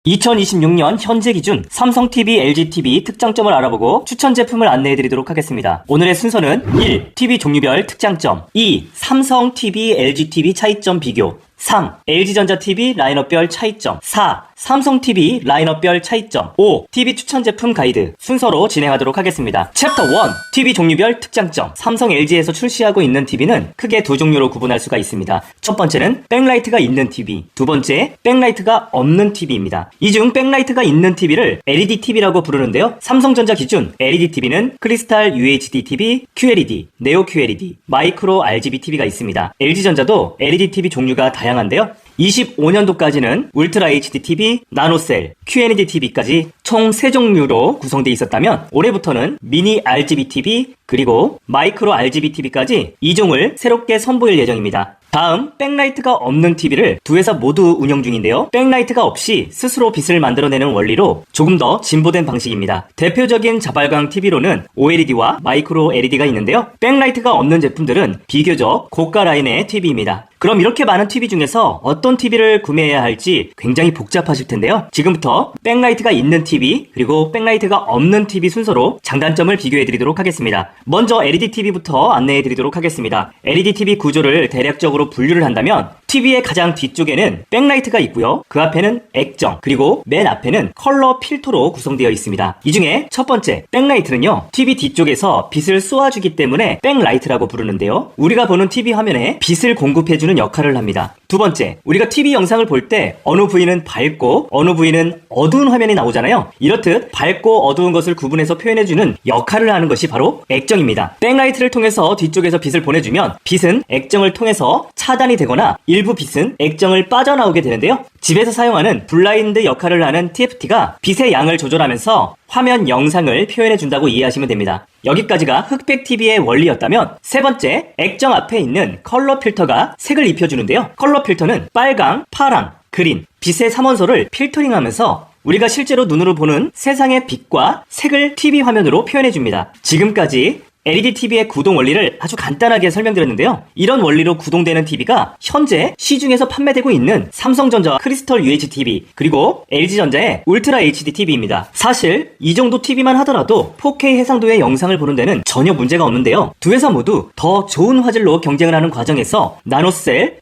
2026년 현재 기준 삼성TV, LGTV 특장점을 알아보고 추천 제품을 안내해드리도록 하겠습니다. 오늘의 순서는 1. TV 종류별 특장점 2. 삼성TV, LGTV 차이점 비교 3. LG전자TV 라인업별 차이점 4. 삼성TV 라인업별 차이점 5. TV 추천 제품 가이드 순서로 진행하도록 하겠습니다. 챕터 1. TV 종류별 특장점 삼성 LG에서 출시하고 있는 TV는 크게 두 종류로 구분할 수가 있습니다. 첫 번째는 백라이트가 있는 TV, 두 번째 백라이트가 없는 TV입니다. 이 중 백라이트가 있는 TV를 LED TV라고 부르는데요. 삼성전자 기준 LED TV는 크리스탈 UHD TV, QLED, 네오 QLED, 마이크로 RGB TV가 있습니다. LG전자도 LED TV 종류가 다양한데요. 25년도까지는 울트라 HD TV, 나노셀, QNED TV까지 총 3종류로 구성되어 있었다면 올해부터는 미니 RGB TV 그리고 마이크로 RGB TV까지 2종을 새롭게 선보일 예정입니다. 다음, 백라이트가 없는 TV를 두 회사 모두 운영 중인데요. 백라이트가 없이 스스로 빛을 만들어내는 원리로 조금 더 진보된 방식입니다. 대표적인 자발광 TV로는 OLED와 마이크로 LED가 있는데요. 백라이트가 없는 제품들은 비교적 고가 라인의 TV입니다. 그럼 이렇게 많은 TV 중에서 어떤 TV를 구매해야 할지 굉장히 복잡하실 텐데요. 지금부터 백라이트가 있는 TV 그리고 백라이트가 없는 TV 순서로 장단점을 비교해드리도록 하겠습니다. 먼저 LED TV부터 안내해드리도록 하겠습니다. LED TV 구조를 대략적으로 분류를 한다면 TV의 가장 뒤쪽에는 백라이트가 있고요. 그 앞에는 액정 그리고 맨 앞에는 컬러 필터로 구성되어 있습니다. 이 중에 첫 번째 백라이트는요. TV 뒤쪽에서 빛을 쏘아주기 때문에 백라이트라고 부르는데요. 우리가 보는 TV 화면에 빛을 공급해주는 역할을 합니다. 두 번째, 우리가 TV 영상을 볼 때 어느 부위는 밝고 어느 부위는 어두운 화면이 나오잖아요. 이렇듯 밝고 어두운 것을 구분해서 표현해주는 역할을 하는 것이 바로 액정입니다. 백라이트를 통해서 뒤쪽에서 빛을 보내주면 빛은 액정을 통해서 차단이 되거나 일부 빛은 액정을 빠져나오게 되는데요. 집에서 사용하는 블라인드 역할을 하는 TFT가 빛의 양을 조절하면서 화면 영상을 표현해준다고 이해하시면 됩니다. 여기까지가 흑백 TV의 원리였다면 세 번째, 액정 앞에 있는 컬러 필터가 색을 입혀주는데요. 컬러 필터는 빨강, 파랑, 그린, 빛의 삼원소를 필터링하면서 우리가 실제로 눈으로 보는 세상의 빛과 색을 TV 화면으로 표현해줍니다. 지금까지 LED TV의 구동 원리를 아주 간단하게 설명드렸는데요. 이런 원리로 구동되는 TV가 현재 시중에서 판매되고 있는 삼성전자 크리스털 UHD TV 그리고 LG전자의 울트라 HD TV입니다. 사실 이 정도 TV만 하더라도 4K 해상도의 영상을 보는 데는 전혀 문제가 없는데요. 두 회사 모두 더 좋은 화질로 경쟁을 하는 과정에서 나노셀,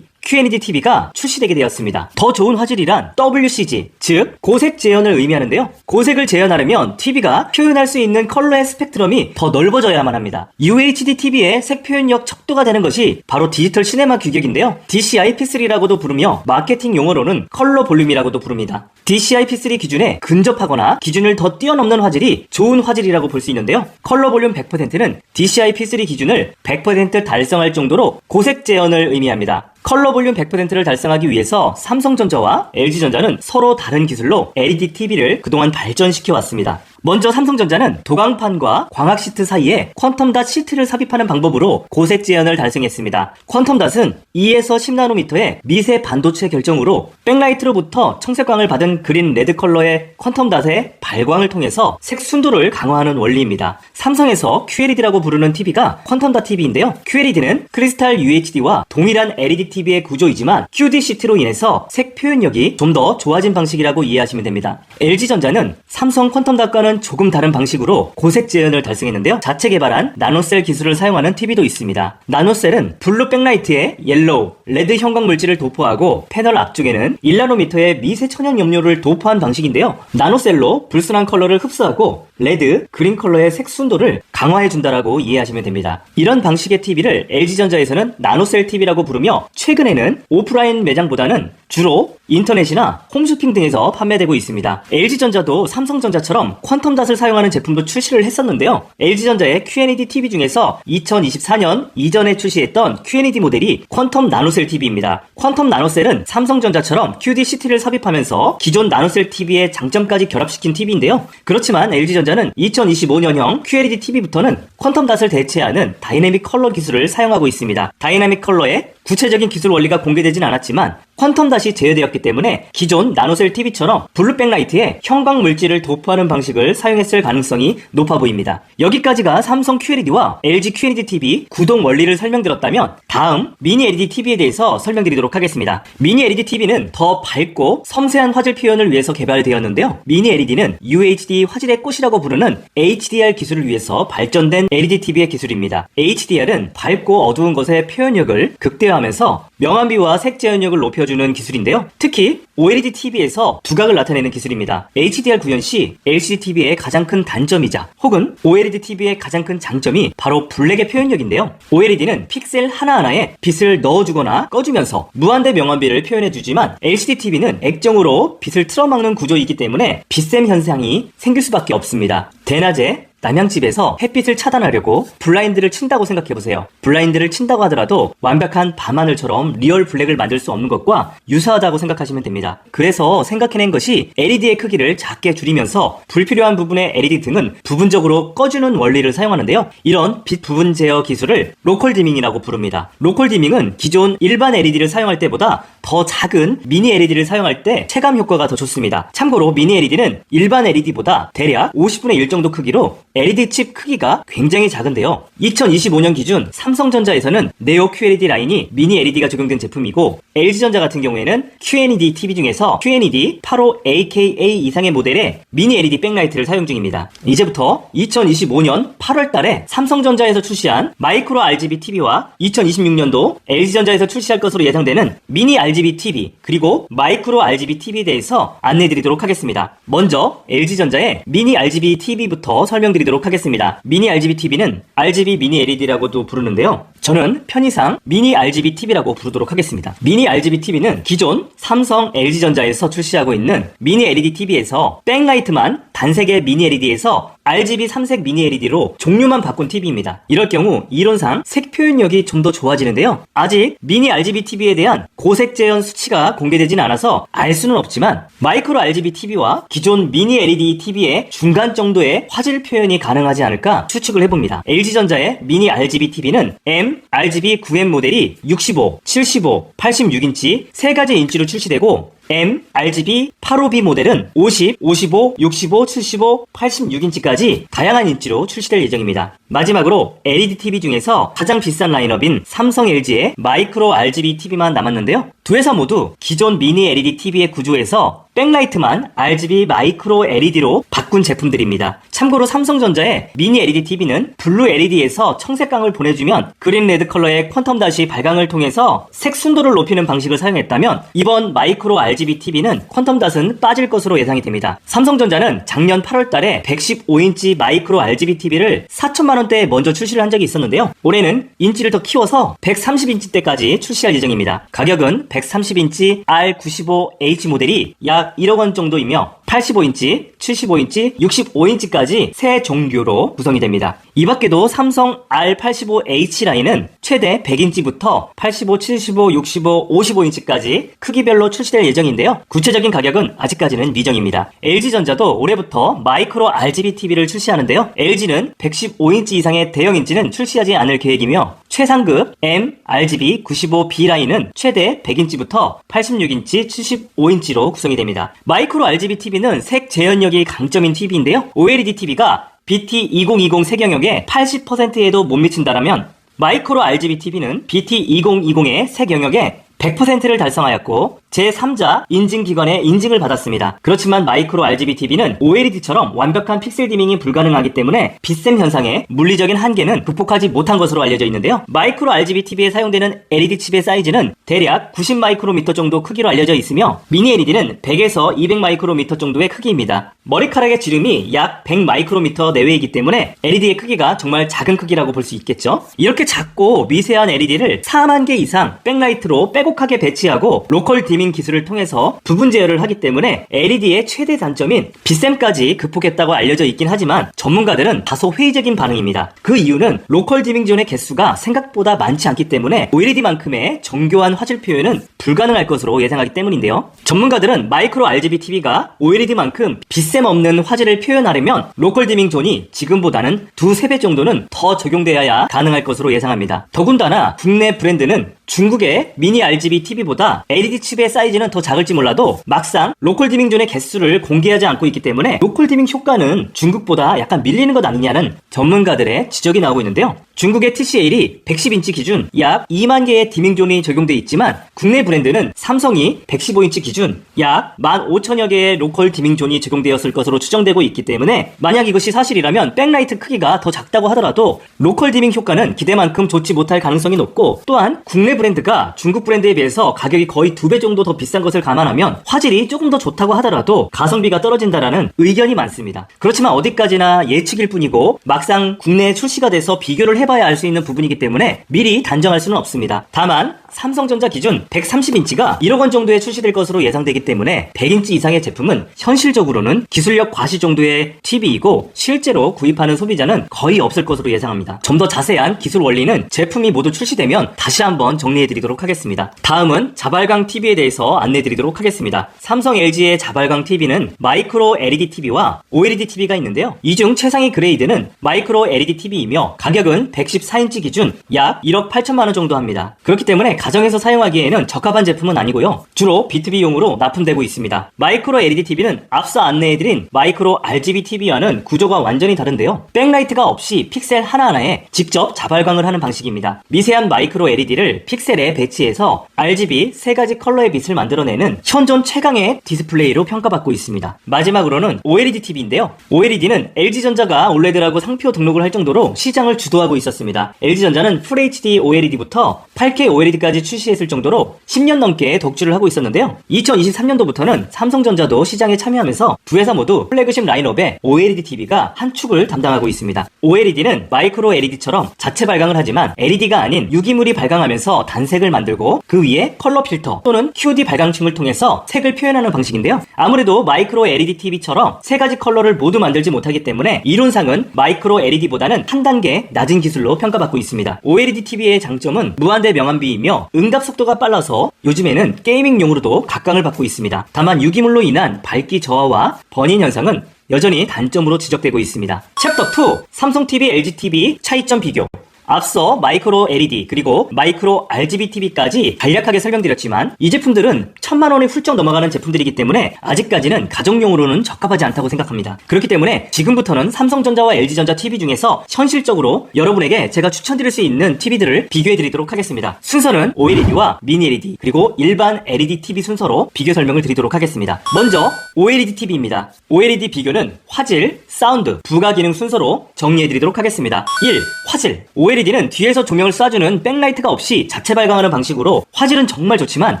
QNED TV가 출시되게 되었습니다. 더 좋은 화질이란 WCG, 즉 고색 재현을 의미하는데요. 고색을 재현하려면 TV가 표현할 수 있는 컬러의 스펙트럼이 더 넓어져야만 합니다. UHD TV의 색 표현력 척도가 되는 것이 바로 디지털 시네마 규격인데요. DCI-P3라고도 부르며 마케팅 용어로는 컬러 볼륨이라고도 부릅니다. DCI-P3 기준에 근접하거나 기준을 더 뛰어넘는 화질이 좋은 화질이라고 볼 수 있는데요. 컬러 볼륨 100%는 DCI-P3 기준을 100% 달성할 정도로 고색 재현을 의미합니다. 컬러 볼륨 100%를 달성하기 위해서 삼성전자와 LG전자는 서로 다른 기술로 LED TV를 그동안 발전시켜 왔습니다. 먼저 삼성전자는 도광판과 광학 시트 사이에 퀀텀닷 시트를 삽입하는 방법으로 고색 재현을 달성했습니다. 퀀텀닷은 2에서 10나노미터의 미세 반도체 결정으로 백라이트로부터 청색광을 받은 그린 레드 컬러의 퀀텀닷의 발광을 통해서 색 순도를 강화하는 원리입니다. 삼성에서 QLED라고 부르는 TV가 퀀텀닷 TV인데요. QLED는 크리스탈 UHD와 동일한 LED TV의 구조이지만 QD 시트로 인해서 색 표현력이 좀 더 좋아진 방식이라고 이해하시면 됩니다. LG전자는 삼성 퀀텀닷과는 조금 다른 방식으로 고색 재현을 달성했는데요. 자체 개발한 나노셀 기술을 사용하는 TV도 있습니다. 나노셀은 블루 백라이트에 옐로우, 레드 형광 물질을 도포하고 패널 앞쪽에는 1나노미터의 미세 천연 염료를 도포한 방식인데요. 나노셀로 불순한 컬러를 흡수하고 레드, 그린 컬러의 색 순도를 강화해준다라고 이해하시면 됩니다. 이런 방식의 TV를 LG전자에서는 나노셀 TV라고 부르며 최근에는 오프라인 매장보다는 주로 인터넷이나 홈쇼핑 등에서 판매되고 있습니다. LG전자도 삼성전자처럼 퀀텀닷을 사용하는 제품도 출시를 했었는데요. LG전자의 QNED TV 중에서 2024년 이전에 출시했던 QNED 모델이 퀀텀 나노셀 TV입니다. 퀀텀 나노셀은 삼성전자처럼 QD-CT를 삽입하면서 기존 나노셀 TV의 장점까지 결합시킨 TV인데요. 그렇지만 LG전자는 2025년형 QLED TV부터는 퀀텀닷을 대체하는 다이내믹 컬러 기술을 사용하고 있습니다. 다이내믹 컬러의 구체적인 기술 원리가 공개되진 않았지만 퀀텀 닷이 제외되었기 때문에 기존 나노셀 TV처럼 블루 백라이트에 형광 물질을 도포하는 방식을 사용했을 가능성이 높아 보입니다. 여기까지가 삼성 QLED와 LG QLED TV 구동 원리를 설명드렸다면 다음 미니 LED TV에 대해서 설명드리도록 하겠습니다. 미니 LED TV는 더 밝고 섬세한 화질 표현을 위해서 개발되었는데요. 미니 LED는 UHD 화질의 꽃이라고 부르는 HDR 기술을 위해서 발전된 LED TV의 기술입니다. HDR은 밝고 어두운 것의 표현력을 극대화하면서 명암비와 색 재현력을 높여주는 기술인데요. 특히 OLED TV에서 두각을 나타내는 기술입니다. HDR 구현 시 LCD TV의 가장 큰 단점이자 혹은 OLED TV의 가장 큰 장점이 바로 블랙의 표현력인데요. OLED는 픽셀 하나하나에 빛을 넣어주거나 꺼주면서 무한대 명암비를 표현해주지만 LCD TV는 액정으로 빛을 틀어막는 구조이기 때문에 빛샘 현상이 생길 수밖에 없습니다. 대낮에 남양집에서 햇빛을 차단하려고 블라인드를 친다고 생각해보세요. 블라인드를 친다고 하더라도 완벽한 밤하늘처럼 리얼 블랙을 만들 수 없는 것과 유사하다고 생각하시면 됩니다. 그래서 생각해낸 것이 LED의 크기를 작게 줄이면서 불필요한 부분의 LED 등은 부분적으로 꺼주는 원리를 사용하는데요. 이런 빛 부분 제어 기술을 로컬 디밍이라고 부릅니다. 로컬 디밍은 기존 일반 LED를 사용할 때보다 더 작은 미니 LED를 사용할 때 체감 효과가 더 좋습니다. 참고로 미니 LED는 일반 LED보다 대략 50분의 1 정도 크기로 LED 칩 크기가 굉장히 작은데요. 2025년 기준 삼성전자에서는 네오 QLED 라인이 미니 LED가 적용된 제품이고 LG전자 같은 경우에는 QNED TV 중에서 QNED 85AKA 이상의 모델의 미니 LED 백라이트를 사용 중입니다. 이제부터 2025년 8월 달에 삼성전자에서 출시한 마이크로 RGB TV와 2026년도 LG전자에서 출시할 것으로 예상되는 미니 RGB TV 그리고 마이크로 RGB TV에 대해서 안내드리도록 하겠습니다. 먼저 LG전자의 미니 RGB TV부터 설명드리도록 하겠습니다. 미니 RGB TV는 RGB 미니 LED라고도 부르는데요. 저는 편의상 미니 RGB TV라고 부르도록 하겠습니다. 미니 RGB TV는 기존 삼성 LG전자에서 출시하고 있는 미니 LED TV에서 백라이트만 단색의 미니 LED에서 RGB 3색 미니 LED로 종류만 바꾼 TV입니다. 이럴 경우 이론상 색 표현력이 좀 더 좋아지는데요. 아직 미니 RGB TV에 대한 고색 재현 수치가 공개되진 않아서 알 수는 없지만 마이크로 RGB TV와 기존 미니 LED TV의 중간 정도의 화질 표현이 가능하지 않을까 추측을 해봅니다. LG전자의 미니 RGB TV는 M, RGB 9M 모델이 65, 75, 86인치 세 가지 인치로 출시되고 M, RGB 85B 모델은 50, 55, 65, 75, 86인치까지 다양한 인치로 출시될 예정입니다. 마지막으로 LED TV 중에서 가장 비싼 라인업인 삼성 LG의 마이크로 RGB TV만 남았는데요. 두 회사 모두 기존 미니 LED TV의 구조에서 백라이트만 RGB 마이크로 LED로 바꾼 제품들입니다. 참고로 삼성전자의 미니 LED TV는 블루 LED에서 청색광을 보내주면 그린 레드 컬러의 퀀텀 닷이 발광을 통해서 색 순도를 높이는 방식을 사용했다면 이번 마이크로 RGB TV는 퀀텀 닷은 빠질 것으로 예상이 됩니다. 삼성전자는 작년 8월 달에 115인치 마이크로 RGB TV를 4천만원대에 먼저 출시를 한 적이 있었는데요. 올해는 인치를 더 키워서 130인치대까지 출시할 예정입니다. 가격은 130인치 R95H 모델이 약 1억 원 정도이며 85인치, 75인치, 65인치까지 세 종류로 구성이 됩니다. 이 밖에도 삼성 R85H 라인은 최대 100인치부터 85, 75, 65, 55인치까지 크기별로 출시될 예정인데요. 구체적인 가격은 아직까지는 미정입니다. LG전자도 올해부터 마이크로 RGB TV를 출시하는데요. LG는 115인치 이상의 대형인치는 출시하지 않을 계획이며 최상급 M, RGB 95B 라인은 최대 100인치부터 86인치, 75인치로 구성이 됩니다. 마이크로 RGB TV는 색 재현력이 강점인 TV인데요. OLED TV가 BT2020 색 영역의 80%에도 못 미친다라면 마이크로 RGB TV는 BT2020의 색 영역에 100%를 달성하였고 제3자 인증기관의 인증을 받았습니다. 그렇지만 마이크로 RGB TV는 OLED처럼 완벽한 픽셀 디밍이 불가능하기 때문에 빛샘 현상의 물리적인 한계는 극복하지 못한 것으로 알려져 있는데요. 마이크로 RGB TV에 사용되는 LED 칩의 사이즈는 대략 90 마이크로미터 정도 크기로 알려져 있으며 미니 LED는 100에서 200 마이크로미터 정도의 크기입니다. 머리카락의 지름이 약 100 마이크로미터 내외이기 때문에 LED의 크기가 정말 작은 크기라고 볼 수 있겠죠. 이렇게 작고 미세한 LED를 4만 개 이상 백라이트로 빼곡하게 배치하고 로컬 디밍 기술을 통해서 부분 제어를 하기 때문에 LED의 최대 단점인 빛샘까지 극복했다고 알려져 있긴 하지만 전문가들은 다소 회의적인 반응입니다. 그 이유는 로컬 디밍 존의 개수가 생각보다 많지 않기 때문에 OLED만큼의 정교한 화질 표현은 불가능할 것으로 예상하기 때문인데요. 전문가들은 마이크로 RGB TV가 OLED만큼 빛샘 없는 화질을 표현하려면 로컬 디밍 존이 지금보다는 2~3배 정도는 더 적용되어야 가능할 것으로 예상합니다. 더군다나 국내 브랜드는 중국의 미니 RGB TV보다 LED 칩의 사이즈는 더 작을지 몰라도 막상 로컬 디밍존의 개수를 공개하지 않고 있기 때문에 로컬 디밍 효과는 중국보다 약간 밀리는 것 아니냐는 전문가들의 지적이 나오고 있는데요. 중국의 TCL이 110인치 기준 약 2만 개의 디밍존이 적용돼 있지만 국내 브랜드는 삼성이 115인치 기준 약 15,000여 개의 로컬 디밍존이 적용되었을 것으로 추정되고 있기 때문에 만약 이것이 사실이라면 백라이트 크기가 더 작다고 하더라도 로컬 디밍 효과는 기대만큼 좋지 못할 가능성이 높고, 또한 국내 브랜드가 중국 브랜드에 비해서 가격이 거의 2배 정도 더 비싼 것을 감안하면 화질이 조금 더 좋다고 하더라도 가성비가 떨어진다라는 의견이 많습니다. 그렇지만 어디까지나 예측일 뿐이고 막상 국내에 출시가 돼서 비교를 해봐야 알 수 있는 부분이기 때문에 미리 단정할 수는 없습니다. 다만 삼성전자 기준 130인치가 1억 원 정도에 출시될 것으로 예상되기 때문에 100인치 이상의 제품은 현실적으로는 기술력 과시 정도의 TV이고 실제로 구입하는 소비자는 거의 없을 것으로 예상합니다. 좀 더 자세한 기술 원리는 제품이 모두 출시되면 다시 한번 정리해드리도록 하겠습니다. 다음은 자발광 TV에 대해서 안내해드리도록 하겠습니다. 삼성 LG의 자발광 TV는 마이크로 LED TV와 OLED TV가 있는데요. 이 중 최상위 그레이드는 마이크로 LED TV이며 가격은 114인치 기준 약 1억 8천만 원 정도 합니다. 그렇기 때문에 가정에서 사용하기에는 적합한 제품은 아니고요. 주로 B2B용으로 납품되고 있습니다. 마이크로 LED TV는 앞서 안내해드린 마이크로 RGB TV와는 구조가 완전히 다른데요. 백라이트가 없이 픽셀 하나하나에 직접 자발광을 하는 방식입니다. 미세한 마이크로 LED를 픽셀에 배치해서 RGB 3가지 컬러의 빛을 만들어내는 현존 최강의 디스플레이로 평가받고 있습니다. 마지막으로는 OLED TV인데요. OLED는 LG전자가 OLED라고 상표 등록을 할 정도로 시장을 주도하고 있었습니다. LG전자는 FHD OLED부터 8K OLED까지 출시했을 정도로 10년 넘게 독주를 하고 있었는데요. 2023년도부터는 삼성전자도 시장에 참여하면서 두 회사 모두 플래그십 라인업의 OLED TV가 한 축을 담당하고 있습니다. OLED는 마이크로 LED처럼 자체 발광을 하지만 LED가 아닌 유기물이 발광하면서 단색을 만들고 그 위에 컬러 필터 또는 QD 발광층을 통해서 색을 표현하는 방식인데요. 아무래도 마이크로 LED TV처럼 세 가지 컬러를 모두 만들지 못하기 때문에 이론상은 마이크로 LED보다는 한 단계 낮은 기술로 평가받고 있습니다. OLED TV의 장점은 무한대 명암비이며 응답 속도가 빨라서 요즘에는 게이밍용으로도 각광을 받고 있습니다. 다만 유기물로 인한 밝기 저하와 번인 현상은 여전히 단점으로 지적되고 있습니다. 챕터 2 삼성 TV, LG TV 차이점 비교. 앞서 마이크로 LED 그리고 마이크로 RGB TV까지 간략하게 설명드렸지만 이 제품들은 1000만 원이 훌쩍 넘어가는 제품들이기 때문에 아직까지는 가정용으로는 적합하지 않다고 생각합니다. 그렇기 때문에 지금부터는 삼성전자와 LG전자 TV 중에서 현실적으로 여러분에게 제가 추천드릴 수 있는 TV들을 비교해드리도록 하겠습니다. 순서는 OLED와 미니 LED 그리고 일반 LED TV 순서로 비교 설명을 드리도록 하겠습니다. 먼저 OLED TV입니다. OLED 비교는 화질, 사운드, 부가 기능 순서로 정리해드리도록 하겠습니다. 1. 화질. OLED는 뒤에서 조명을 쏴주는 백라이트가 없이 자체 발광하는 방식으로 화질은 정말 좋지만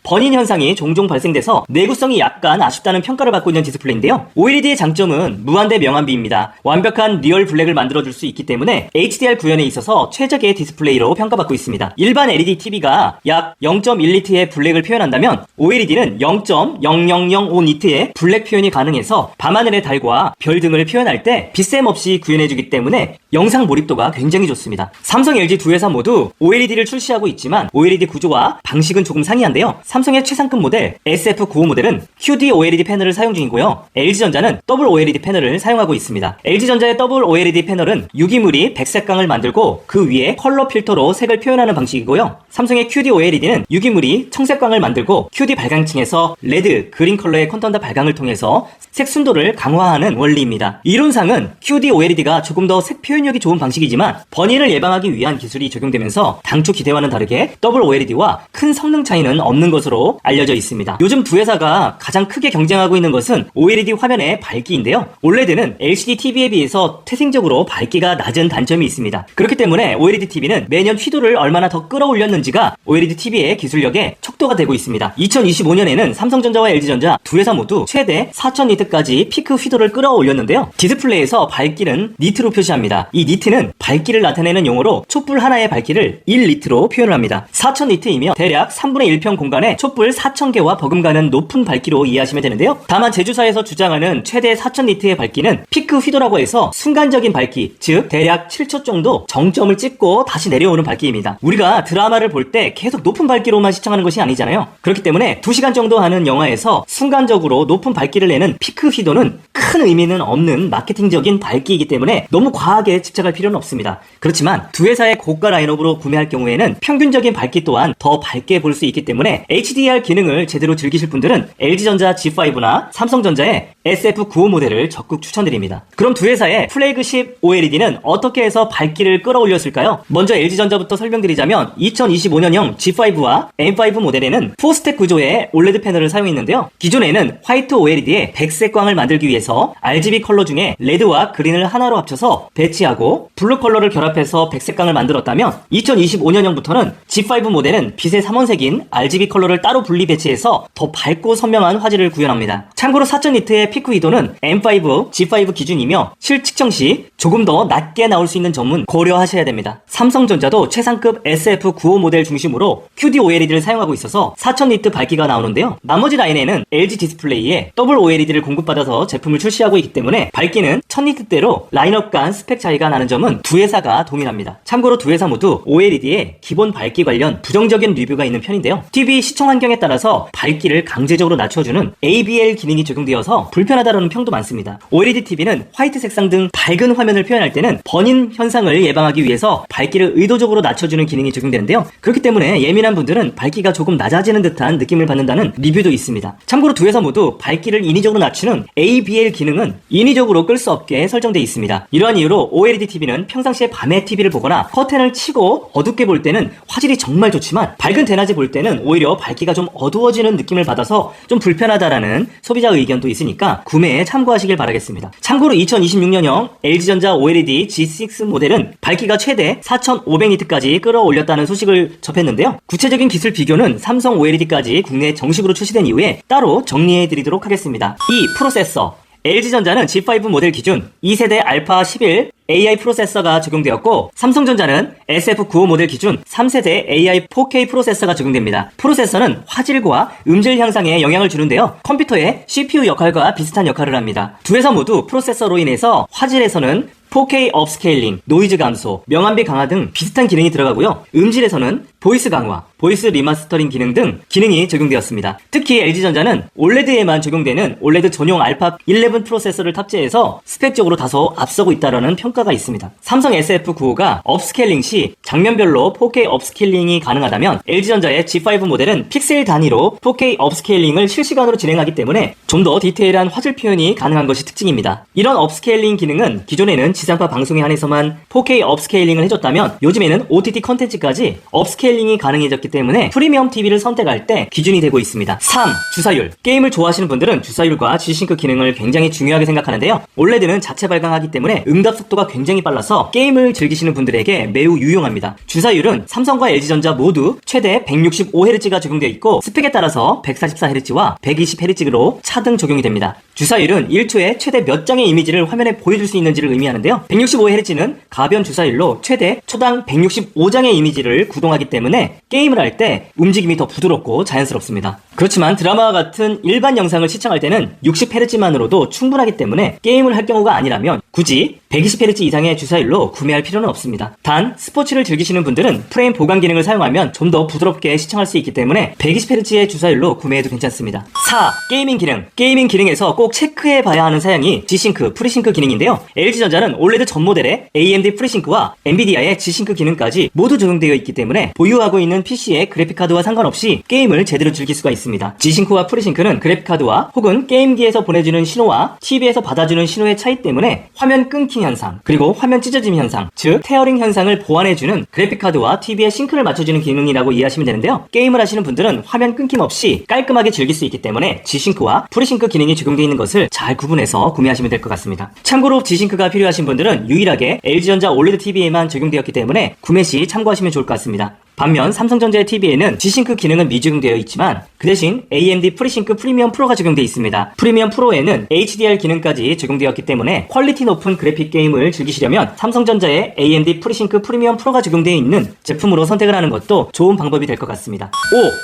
번인 현상이 종종 발생돼서 내구성이 약간 아쉽다는 평가를 받고 있는 디스플레이인데요. OLED의 장점은 무한대 명암비입니다. 완벽한 리얼 블랙을 만들어줄 수 있기 때문에 HDR 구현에 있어서 최적의 디스플레이로 평가받고 있습니다. 일반 LED TV가 약 0.1니트의 블랙을 표현한다면 OLED는 0.0005니트의 블랙 표현이 가능해서 밤하늘의 달과 별 등을 표현할 때 빛샘 없이 구현해주기 때문에 영상 몰입도가 굉장히 좋습니다. 삼성, LG 두 회사 모두 OLED를 출시하고 있지만 OLED 구조와 방식은 조금 상이한데요. 삼성의 최상급 모델 SF95 모델은 QD OLED 패널을 사용 중이고요. LG전자는 더블 OLED 패널을 사용하고 있습니다. LG전자의 더블 OLED 패널은 유기물이 백색광을 만들고 그 위에 컬러 필터로 색을 표현하는 방식이고요. 삼성의 QD OLED는 유기물이 청색광을 만들고 QD 발광층에서 레드, 그린 컬러의 컨턴더 발광을 통해서 색 순도를 강화하는 원리입니다. 이론상은 QD OLED가 조금 더 색 표현력이 좋은 방식이지만 번인을 예방하기 위한 기술이 적용되면서 당초 기대와는 다르게 더블 OLED와 큰 성능 차이는 없는 것으로 알려져 있습니다. 요즘 두 회사가 가장 크게 경쟁하고 있는 것은 OLED 화면의 밝기인데요. OLED는 LCD TV에 비해서 태생적으로 밝기가 낮은 단점이 있습니다. 그렇기 때문에 OLED TV는 매년 휘도를 얼마나 더 끌어올렸는지가 OLED TV의 기술력의 척도가 되고 있습니다. 2025년에는 삼성전자와 LG전자 두 회사 모두 최대 4000니트까지 피크 휘도를 끌어올렸는데요. 디스플레이에서 밝기는 니트로 표시합니다. 이 니트는 밝기를 나타내는 용어로 촛불 하나의 밝기를 1니트로 표현을 합니다. 4000니트이며 대략 3분의 1평 공간에 촛불 4000개와 버금가는 높은 밝기로 이해하시면 되는데요. 다만 제조사에서 주장하는 최대 4000니트의 밝기는 피크 휘도라고 해서 순간적인 밝기, 즉 대략 7초 정도 정점을 찍고 다시 내려오는 밝기입니다. 우리가 드라마를 볼 때 계속 높은 밝기로만 시청하는 것이 아니잖아요. 그렇기 때문에 2시간 정도 하는 영화에서 순간적으로 높은 밝기를 내는 피크 휘도는 큰 의미는 없는 마케팅적인 밝기이기 때문에 너무 과하게 집착할 필요는 없습니다. 그렇지만 두 회사의 고가 라인업으로 구매할 경우에는 평균적인 밝기 또한 더 밝게 볼 수 있기 때문에 HDR 기능을 제대로 즐기실 분들은 LG전자 G5나 삼성전자의 SF95 모델을 적극 추천드립니다. 그럼 두 회사의 플래그십 OLED는 어떻게 해서 밝기를 끌어올렸을까요? 먼저 LG전자부터 설명드리자면 2025년형 G5와 M5 모델에는 4스택 구조의 OLED 패널을 사용했는데요. 기존에는 화이트 OLED에 백색 광을 만들기 위해서 RGB 컬러 중에 레드와 그린을 하나로 합쳐서 배치하고 블루 컬러를 결합해서 백색광을 만들었다면 2025년형부터는 G5 모델은 빛의 삼원색인 RGB 컬러를 따로 분리 배치해서 더 밝고 선명한 화질을 구현합니다. 참고로 4000니트의 피크 위도는 M5, G5 기준이며 실측정 시 조금 더 낮게 나올 수 있는 점은 고려하셔야 됩니다. 삼성전자도 최상급 SF95 모델 중심으로 QD OLED를 사용하고 있어서 4000니트 밝기가 나오는데요. 나머지 라인에는 LG 디스플레이에 더블 OLED를 공급받아서 제품을 출시하고 있기 때문에 밝기는 1000니트대로 라인업 간 스펙 차이가 나는 점은 두 회사가 동일합니다. 참고로 두 회사 모두 OLED에 기본 밝기 관련 부정적인 리뷰가 있는 편인데요. TV 시청 환경에 따라서 밝기를 강제적으로 낮춰주는 ABL 기능이 적용되어서 불편하다는 평도 많습니다. OLED TV는 화이트 색상 등 밝은 화면을 표현할 때는 번인 현상을 예방하기 위해서 밝기를 의도적으로 낮춰주는 기능이 적용되는데요. 그렇기 때문에 예민한 분들은 밝기가 조금 낮아지는 듯한 느낌을 받는다는 리뷰도 있습니다. 참고로 두 회사 모두 밝기를 인위적으로 낮추는 ABL 기능은 인위적으로 끌 수 없게 설정되어 있습니다. 이러한 이유로 OLED TV는 평상시에 밤에 TV를 보거나 커튼을 치고 어둡게 볼 때는 화질이 정말 좋지만 밝은 대낮에 볼 때는 오히려 밝기가 좀 어두워지는 느낌을 받아서 좀 불편하다라는 소비자 의견도 있으니까 구매에 참고하시길 바라겠습니다. 참고로 2026년형 LG전자 OLED G6 모델은 밝기가 최대 4500니트까지 끌어올렸다는 소식을 접했는데요. 구체적인 기술 비교는 삼성 OLED까지 국내에 정식으로 출시된 이후에 따로 정리해드리도록 하겠습니다. 2. 프로세서. LG전자는 G5 모델 기준 2세대 알파 11 AI 프로세서가 적용되었고 삼성전자는 SF95 모델 기준 3세대 AI 4K 프로세서가 적용됩니다. 프로세서는 화질과 음질 향상에 영향을 주는데요. 컴퓨터의 CPU 역할과 비슷한 역할을 합니다. 두 회사 모두 프로세서로 인해서 화질에서는 4K 업스케일링, 노이즈 감소, 명암비 강화 등 비슷한 기능이 들어가고요. 음질에서는 보이스 강화, 보이스 리마스터링 기능 등 기능이 적용되었습니다. 특히 LG전자는 OLED에만 적용되는 OLED 전용 알파 11 프로세서를 탑재해서 스펙적으로 다소 앞서고 있다는 평가가 있습니다. 삼성 SF95가 업스케일링 시 장면별로 4K 업스케일링이 가능하다면 LG전자의 G5 모델은 픽셀 단위로 4K 업스케일링을 실시간으로 진행하기 때문에 좀 더 디테일한 화질 표현이 가능한 것이 특징입니다. 이런 업스케일링 기능은 기존에는 지상파 방송에 한해서만 4K 업스케일링을 해줬다면 요즘에는 OTT 컨텐츠까지 업스케일링이 가능해졌기 때문에 프리미엄 TV를 선택할 때 기준이 되고 있습니다. 3. 주사율. 게임을 좋아하시는 분들은 주사율과 G싱크 기능을 굉장히 중요하게 생각하는데요. OLED는 자체 발광하기 때문에 응답 속도가 굉장히 빨라서 게임을 즐기시는 분들에게 매우 유용합니다. 주사율은 삼성과 LG전자 모두 최대 165Hz가 적용되어 있고 스펙에 따라서 144Hz와 120Hz로 차등 적용이 됩니다. 주사율은 1초에 최대 몇 장의 이미지를 화면에 보여줄 수 있는지를 의미하는데요. 165Hz는 가변 주사율로 최대 초당 165장의 이미지를 구동하기 때문에 게임을 할 때 움직임이 더 부드럽고 자연스럽습니다. 그렇지만 드라마와 같은 일반 영상을 시청할 때는 60Hz만으로도 충분하기 때문에 게임을 할 경우가 아니라면 굳이 120Hz 이상의 주사율로 구매할 필요는 없습니다. 단 스포츠를 즐기시는 분들은 프레임 보강 기능을 사용하면 좀 더 부드럽게 시청할 수 있기 때문에 120Hz의 주사율로 구매해도 괜찮습니다. 4. 게이밍 기능. 게이밍 기능에서 꼭 체크해 봐야 하는 사양이 G싱크, 프리싱크 기능인데요. LG전자는 OLED 전 모델에 AMD 프리싱크와 엔비디아의 G싱크 기능까지 모두 적용되어 있기 때문에 보유하고 있는 PC의 그래픽카드와 상관없이 게임을 제대로 즐길 수가 있습니다. G싱크와 프리싱크는 그래픽카드와 혹은 게임기에서 보내주는 신호와 TV에서 받아주는 신호의 차이 때문에 화면 끊김 현상, 그리고 화면 찢어짐 현상, 즉 테어링 현상을 보완해주는 그래픽카드와 TV의 싱크를 맞춰주는 기능이라고 이해하시면 되는데요. 게임을 하시는 분들은 화면 끊김 없이 깔끔하게 즐길 수 있기 때문에 G싱크와 프리싱크 기능이 적용되어 있는 것을 잘 구분해서 구매하시면 될 것 같습니다. 참고로 G싱크가 필요하신 분들은 유일하게 LG전자 OLED TV에만 적용되었기 때문에 구매 시 참고하시면 좋을 것 같습니다. 반면 삼성전자의 TV에는 G싱크 기능은 미적용되어 있지만 그 대신 AMD 프리싱크 프리미엄 프로가 적용되어 있습니다. 프리미엄 프로에는 HDR 기능까지 적용되었기 때문에 퀄리티 높은 그래픽 게임을 즐기시려면 삼성전자의 AMD 프리싱크 프리미엄 프로가 적용되어 있는 제품으로 선택을 하는 것도 좋은 방법이 될 것 같습니다.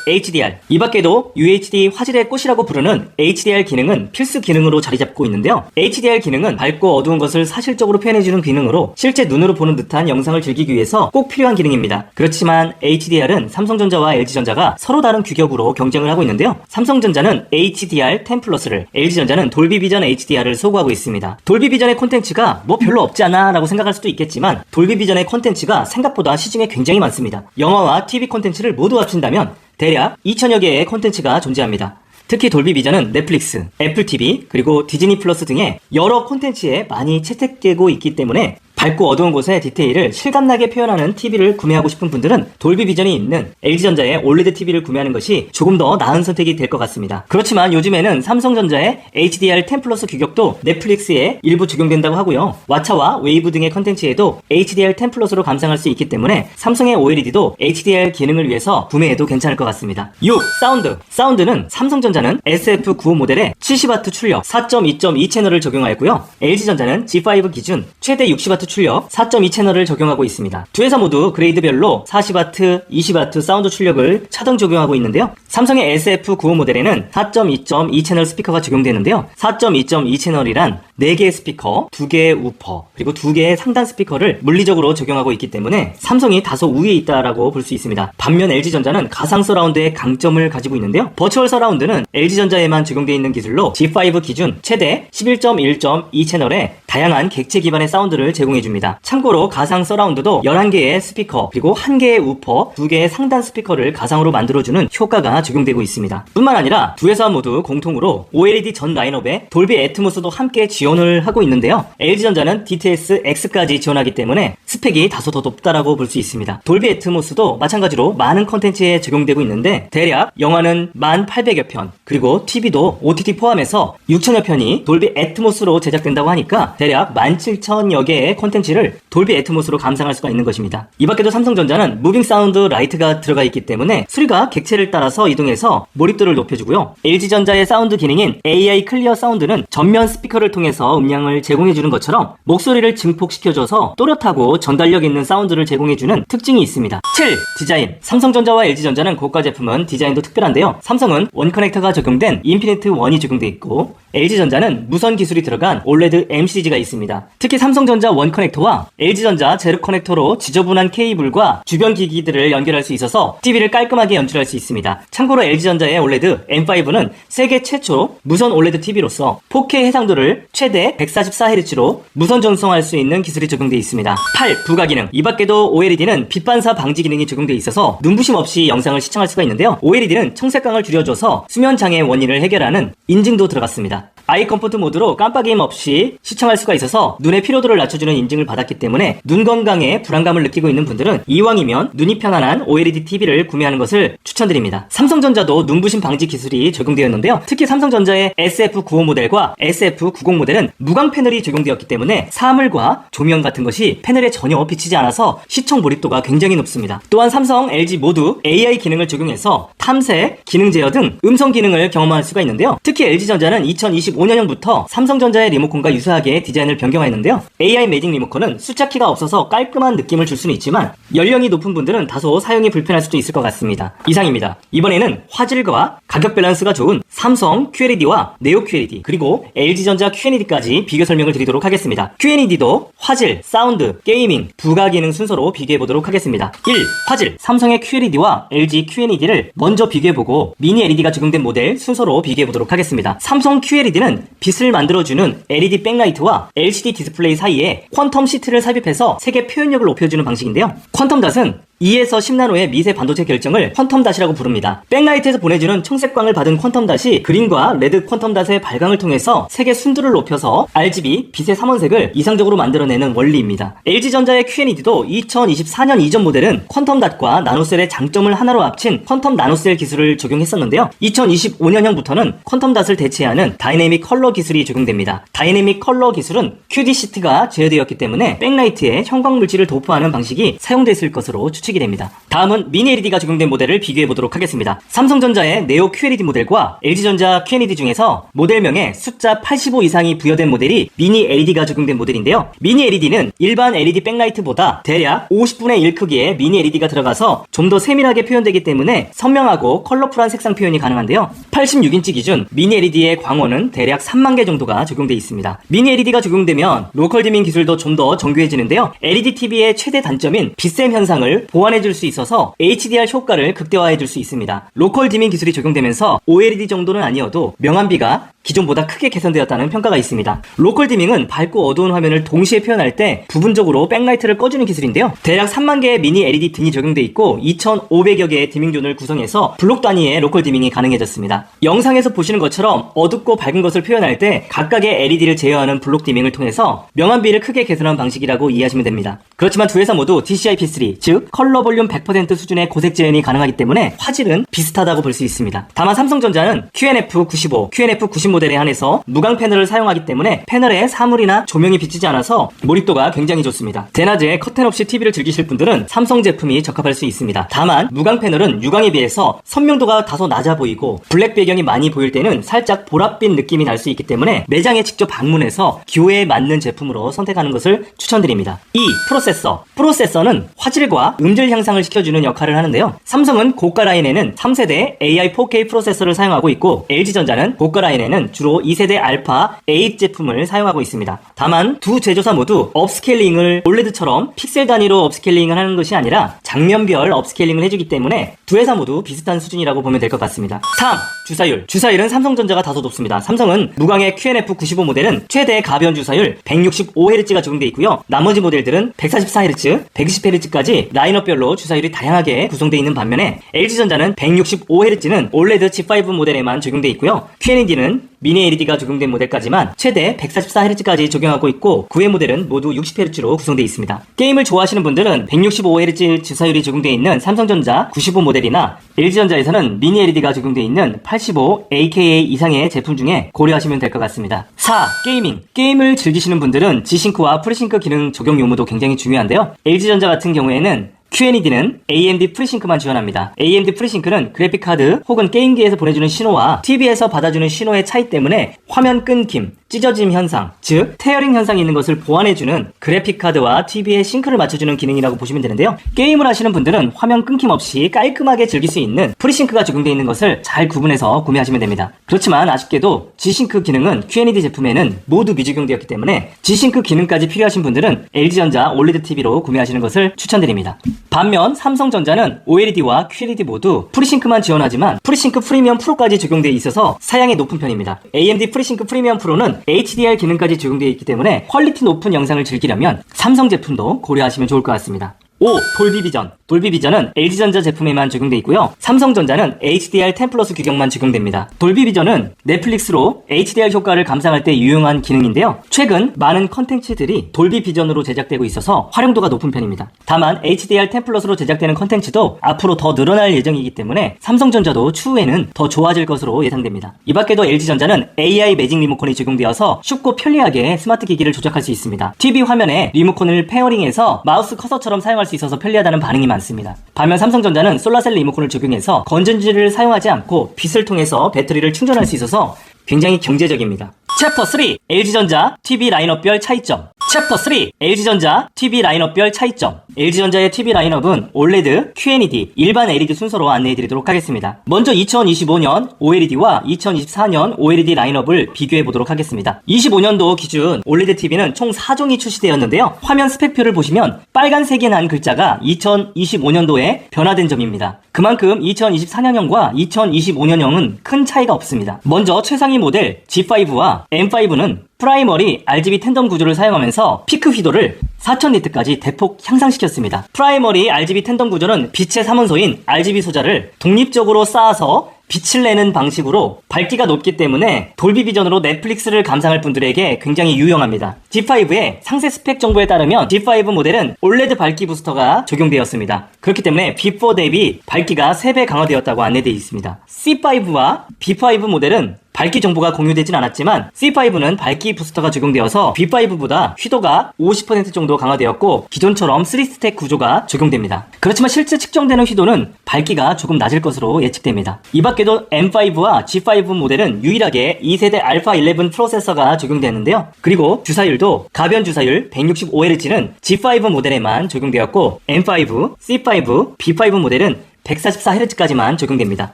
5. HDR. 이 밖에도 UHD 화질의 꽃이라고 부르는 HDR 기능은 필수 기능으로 자리 잡고 있는데요. HDR 기능은 밝고 어두운 것을 사실적으로 표현해주는 기능으로 실제 눈으로 보는 듯한 영상을 즐기기 위해서 꼭 필요한 기능입니다. 그렇지만 HDR은 삼성전자와 LG전자가 서로 다른 규격으로 경쟁을 하고 있는데요. 삼성전자는 HDR10 플러스를, LG전자는 돌비 비전 HDR을 소구하고 있습니다. 돌비 비전의 콘텐츠가 뭐 별로 없지 않아 라고 생각할 수도 있겠지만 돌비 비전의 콘텐츠가 생각보다 시중에 굉장히 많습니다. 영화와 TV 콘텐츠를 모두 합친다면 대략 2000여 개의 콘텐츠가 존재합니다. 특히 돌비 비전은 넷플릭스, 애플 TV, 그리고 디즈니 플러스 등의 여러 콘텐츠에 많이 채택되고 있기 때문에 밝고 어두운 곳의 디테일을 실감나게 표현하는 TV를 구매하고 싶은 분들은 돌비 비전이 있는 LG전자의 OLED TV를 구매하는 것이 조금 더 나은 선택이 될 것 같습니다. 그렇지만 요즘에는 삼성전자의 HDR10 플러스 규격도 넷플릭스에 일부 적용된다고 하고요. 왓챠와 웨이브 등의 컨텐츠에도 HDR10 플러스로 감상할 수 있기 때문에 삼성의 OLED도 HDR 기능을 위해서 구매해도 괜찮을 것 같습니다. 6. 사운드. 사운드는 삼성전자는 SF95 모델에 70W 출력 4.2.2 채널을 적용하였고요. LG전자는 G5 기준 최대 60W 출력 4.2 채널을 적용하고 있습니다. 두 회사 모두 그레이드별로 40W, 20W 사운드 출력을 차등 적용하고 있는데요. 삼성의 SF95 모델에는 4.2.2 채널 스피커가 적용되는데요. 4.2.2 채널이란 4개의 스피커, 2개의 우퍼, 그리고 2개의 상단 스피커를 물리적으로 적용하고 있기 때문에 삼성이 다소 우위에 있다라고 볼 수 있습니다. 반면 LG전자는 가상 서라운드의 강점을 가지고 있는데요. 버추얼 서라운드는 LG전자에만 적용되어 있는 기술로 G5 기준 최대 11.1.2 채널의 다양한 객체 기반의 사운드를 제공해줍니다. 참고로 가상 서라운드도 11개의 스피커, 그리고 1개의 우퍼, 2개의 상단 스피커를 가상으로 만들어주는 효과가 적용되고 있습니다. 뿐만 아니라 두 회사 모두 공통으로 OLED 전 라인업에 돌비 애트모스도 함께 지원을 하고 있는데요. LG전자는 DTS-X까지 지원하기 때문에 스펙이 다소 더 높다라고 볼 수 있습니다. 돌비 애트모스도 마찬가지로 많은 컨텐츠에 적용되고 있는데 대략 영화는 1800여 편, 그리고 TV도 OTT 포함해서 6000여 편이 돌비 애트모스로 제작된다고 하니까 대략 17000여 개의 콘텐츠를 돌비 애트모스로 감상할 수가 있는 것입니다. 이 밖에도 삼성전자는 무빙 사운드 라이트가 들어가 있기 때문에 소리가 객체를 따라서 이동해서 몰입도를 높여주고요. LG전자의 사운드 기능인 AI 클리어 사운드는 전면 스피커를 통해서 음량을 제공해주는 것처럼 목소리를 증폭시켜줘서 또렷하고 전달력 있는 사운드를 제공해주는 특징이 있습니다. 7. 디자인. 삼성전자와 LG전자는 고가 제품은 디자인도 특별한데요. 삼성은 원 커넥터가 적용된 인피니트 1이 적용되어 있고 LG전자는 무선 기술이 들어간 OLED M 시리즈가 있습니다. 특히 삼성전자 원 커넥터와 LG전자 제로 커넥터로 지저분한 케이블과 주변 기기들을 연결할 수 있어서 TV를 깔끔하게 연출할 수 있습니다. 참고로 LG전자의 OLED M5는 세계 최초 무선 OLED TV로서 4K 해상도를 최대 144Hz로 무선 전송할 수 있는 기술이 적용되어 있습니다. 8. 부가 기능. 이 밖에도 OLED는 빛 반사 방지 기능이 적용되어 있어서 눈부심 없이 영상을 시청할 수가 있는데요. OLED는 청색광을 줄여줘서 수면 장애 원인을 해결하는 인증도 들어갔습니다. 아이 컴포트 모드로 깜빡임 없이 시청할 수가 있어서 눈의 피로도를 낮춰주는 인증을 받았기 때문에 눈 건강에 불안감을 느끼고 있는 분들은 이왕이면 눈이 편안한 OLED TV를 구매하는 것을 추천드립니다. 삼성전자도 눈부심 방지 기술이 적용되었는데요. 특히 삼성전자의 SF95 모델과 SF90 모델은 무광 패널이 적용되었기 때문에 사물과 조명 같은 것이 패널에 전혀 비치지 않아서 시청 몰입도가 굉장히 높습니다. 또한 삼성, LG 모두 AI 기능을 적용해서 탐색, 기능 제어 등 음성 기능을 경험할 수가 있는데요. 특히 LG전자는 2025년형부터 삼성전자의 리모컨과 유사하게 디자인을 변경하였는데요. AI 매직 리모컨은 숫자키가 없어서 깔끔한 느낌을 줄 수는 있지만 연령이 높은 분들은 다소 사용이 불편할 수도 있을 것 같습니다. 이상입니다. 이번에는 화질과 가격 밸런스가 좋은 삼성 QLED와 네오 QLED 그리고 LG전자 QNED까지 비교 설명을 드리도록 하겠습니다. QNED도 화질, 사운드, 게이밍, 부가 기능 순서로 비교해보도록 하겠습니다. 1. 화질. 삼성의 QLED와 LG QNED를 먼저 비교해보고 미니 LED가 적용된 모델 순서로 비교해보도록 하겠습니다. 삼성 QLED는 빛을 만들어주는 LED 백라이트와 LCD 디스플레이 사이에 퀀텀 시트를 삽입해서 색의 표현력을 높여주는 방식인데요. 퀀텀 닷은 2에서 10나노의 미세 반도체 결정을 퀀텀 닷이라고 부릅니다. 백라이트에서 보내주는 청색광을 받은 퀀텀 닷이 그린과 레드 퀀텀 닷의 발광을 통해서 색의 순도를 높여서 RGB, 빛의 삼원색을 이상적으로 만들어내는 원리입니다. LG전자의 QNED도 2024년 이전 모델은 퀀텀 닷과 나노셀의 장점을 하나로 합친 퀀텀 나노셀 기술을 적용했었는데요. 2025년형부터는 퀀텀 닷을 대체하는 다이내믹 컬러 기술이 적용됩니다. 다이내믹 컬러 기술은 QD 시트가 제어되었기 때문에 백라이트에 형광물질을 도포하는 방식이 사용됐을 것으로 추측이 됩니다. 다음은 미니 LED가 적용된 모델을 비교해보도록 하겠습니다. 삼성전자의 네오 QLED 모델과 LG전자 QNED 중에서 모델명에 숫자 85 이상이 부여된 모델이 미니 LED가 적용된 모델인데요. 미니 LED는 일반 LED 백라이트보다 대략 50분의 1 크기의 미니 LED가 들어가서 좀 더 세밀하게 표현되기 때문에 선명하고 컬러풀한 색상 표현이 가능한데요. 86인치 기준 미니 LED의 광원은 대략 3만 개 정도가 적용되어 있습니다. 미니 LED가 적용되면 로컬 디밍 기술도 좀 더 정교해지는데요. LED TV의 최대 단점인 빛샘 현상을 보완해줄 수 있어서 HDR 효과를 극대화해줄 수 있습니다. 로컬 디밍 기술이 적용되면서 OLED 정도는 아니어도 명암비가 기존보다 크게 개선되었다는 평가가 있습니다. 로컬 디밍은 밝고 어두운 화면을 동시에 표현할 때 부분적으로 백라이트를 꺼주는 기술인데요. 대략 3만 개의 미니 LED 등이 적용돼 있고 2,500여 개의 디밍존을 구성해서 블록 단위의 로컬 디밍이 가능해졌습니다. 영상에서 보시는 것처럼 어둡고 밝은 것을 표현할 때 각각의 LED를 제어하는 블록 디밍을 통해서 명암비를 크게 개선한 방식이라고 이해하시면 됩니다. 그렇지만 두 회사 모두 DCI-P3, 즉 컬러 볼륨 100% 수준의 고색 재현이 가능하기 때문에 화질은 비슷하다고 볼 수 있습니다. 다만 삼성전자는 QNF95, QNF90 모델에 한해서 무광 패널을 사용하기 때문에 패널에 사물이나 조명이 비치지 않아서 몰입도가 굉장히 좋습니다. 대낮에 커튼 없이 TV를 즐기실 분들은 삼성 제품이 적합할 수 있습니다. 다만 무광 패널은 유광에 비해서 선명도가 다소 낮아 보이고 블랙 배경이 많이 보일 때는 살짝 보랏빛 느낌이 날 수 있기 때문에 매장에 직접 방문해서 기호에 맞는 제품으로 선택하는 것을 추천드립니다. 2. 프로세서. 프로세서는 화질과 음질 향상을 시켜주는 역할을 하는데요. 삼성은 고가 라인에는 3세대 AI 4K 프로세서를 사용하고 있고 LG전자는 고가 라인에는 주로 2세대 알파 8 제품을 사용하고 있습니다. 다만 두 제조사 모두 업스케일링을 OLED처럼 픽셀 단위로 업스케일링을 하는 것이 아니라 장면별 업스케일링을 해주기 때문에 두 회사 모두 비슷한 수준이라고 보면 될 것 같습니다. 3. 주사율. 주사율은 삼성전자가 다소 높습니다. 삼성은 무광의 QNF95 모델은 최대 가변 주사율 165Hz가 적용되어 있고요. 나머지 모델들은 144Hz, 120Hz까지 라인업별로 주사율이 다양하게 구성되어 있는 반면에 LG전자는 165Hz는 OLED G5 모델에만 적용되어 있고요. QNED는 미니 LED가 적용된 모델까지만 최대 144Hz까지 적용하고 있고 9회 모델은 모두 60Hz로 구성되어 있습니다. 게임을 좋아하시는 분들은 165Hz 주사율이 적용되어 있는 삼성전자 95 모델이나 LG전자에서는 미니 LED가 적용되어 있는 85 AKA 이상의 제품 중에 고려하시면 될 것 같습니다. 4. 게이밍. 게임을 즐기시는 분들은 G싱크와 프리싱크 기능 적용 요무도 굉장히 중요한데요. LG전자 같은 경우에는 QNED는 AMD 프리싱크만 지원합니다. AMD 프리싱크는 그래픽카드 혹은 게임기에서 보내주는 신호와 TV에서 받아주는 신호의 차이 때문에 화면 끊김, 찢어짐 현상, 즉 테어링 현상이 있는 것을 보완해주는 그래픽카드와 TV의 싱크를 맞춰주는 기능이라고 보시면 되는데요. 게임을 하시는 분들은 화면 끊김 없이 깔끔하게 즐길 수 있는 프리싱크가 적용되어 있는 것을 잘 구분해서 구매하시면 됩니다. 그렇지만 아쉽게도 G싱크 기능은 QNED 제품에는 모두 미적용되었기 때문에 G싱크 기능까지 필요하신 분들은 LG전자 OLED TV로 구매하시는 것을 추천드립니다. 반면 삼성전자는 OLED와 QLED 모두 프리싱크만 지원하지만 프리싱크 프리미엄 프로까지 적용되어 있어서 사양이 높은 편입니다. AMD 프리싱크 프리미엄 프로는 HDR 기능까지 적용되어 있기 때문에 퀄리티 높은 영상을 즐기려면 삼성 제품도 고려하시면 좋을 것 같습니다. 5. 돌비비전. 돌비비전은 LG전자 제품에만 적용되어 있고요. 삼성전자는 HDR10 플러스 규격만 적용됩니다. 돌비비전은 넷플릭스로 HDR 효과를 감상할 때 유용한 기능인데요. 최근 많은 컨텐츠들이 돌비비전으로 제작되고 있어서 활용도가 높은 편입니다. 다만 HDR10 플러스로 제작되는 컨텐츠도 앞으로 더 늘어날 예정이기 때문에 삼성전자도 추후에는 더 좋아질 것으로 예상됩니다. 이 밖에도 LG전자는 AI 매직 리모컨이 적용되어서 쉽고 편리하게 스마트 기기를 조작할 수 있습니다. TV 화면에 리모컨을 페어링해서 마우스 커서처럼 사용할 수 있어서 편리하다는 반응이 많습니다. 반면 삼성전자는 솔라셀 리모컨을 적용해서 건전지를 사용하지 않고 빛을 통해서 배터리를 충전할 수 있어서 굉장히 경제적입니다. 챕터 3. LG전자 TV 라인업별 차이점. 챕터 3. LG전자 TV 라인업별 차이점. LG전자의 TV 라인업은 OLED, QNED, 일반 LED 순서로 안내해드리도록 하겠습니다. 먼저 2025년 OLED와 2024년 OLED 라인업을 비교해보도록 하겠습니다. 25년도 기준 OLED TV는 총 4종이 출시되었는데요. 화면 스펙표를 보시면 빨간색이 난 글자가 2025년도에 변화된 점입니다. 그만큼 2024년형과 2025년형은 큰 차이가 없습니다. 먼저 최상위 모델 G5와 M5는 프라이머리 RGB 텐덤 구조를 사용하면서 피크 휘도를 4000니트까지 대폭 향상시켰습니다. 프라이머리 RGB 텐덤 구조는 빛의 삼원소인 RGB 소자를 독립적으로 쌓아서 빛을 내는 방식으로 밝기가 높기 때문에 돌비 비전으로 넷플릭스를 감상할 분들에게 굉장히 유용합니다. G5의 상세 스펙 정보에 따르면 G5 모델은 OLED 밝기 부스터가 적용되었습니다. 그렇기 때문에 B4 대비 밝기가 3배 강화되었다고 안내되어 있습니다. C5와 B5 모델은 밝기 정보가 공유되진 않았지만 C5는 밝기 부스터가 적용되어서 B5보다 휘도가 50% 정도 강화되었고 기존처럼 3스택 구조가 적용됩니다. 그렇지만 실제 측정되는 휘도는 밝기가 조금 낮을 것으로 예측됩니다. 이 밖에도 M5와 G5 모델은 유일하게 2세대 알파 11 프로세서가 적용되었는데요. 그리고 주사율도 가변 주사율 165Hz는 G5 모델에만 적용되었고 M5, C5, B5 모델은 144Hz까지만 적용됩니다.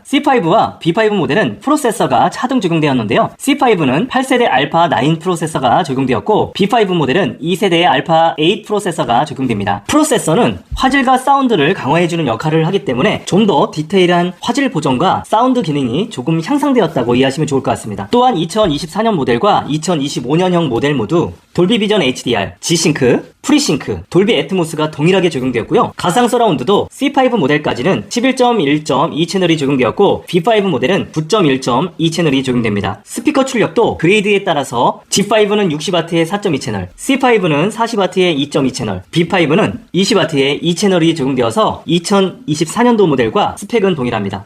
C5와 B5 모델은 프로세서가 차등 적용되었는데요. C5는 8세대 알파 9 프로세서가 적용되었고 B5 모델은 2세대의 알파 8 프로세서가 적용됩니다. 프로세서는 화질과 사운드를 강화해주는 역할을 하기 때문에 좀 더 디테일한 화질 보정과 사운드 기능이 조금 향상되었다고 이해하시면 좋을 것 같습니다. 또한 2024년 모델과 2025년형 모델 모두 돌비 비전 HDR, G싱크, 프리싱크, 돌비 애트모스가 동일하게 적용되었고요. 가상 서라운드도 C5 모델까지는 11.1.2 채널이 적용되었고 B5 모델은 9.1.2 채널이 적용됩니다. 스피커 출력도 그레이드에 따라서 G5는 60W의 4.2 채널, C5는 40W의 2.2 채널, B5는 20W의 2 채널이 적용되어서 2024년도 모델과 스펙은 동일합니다.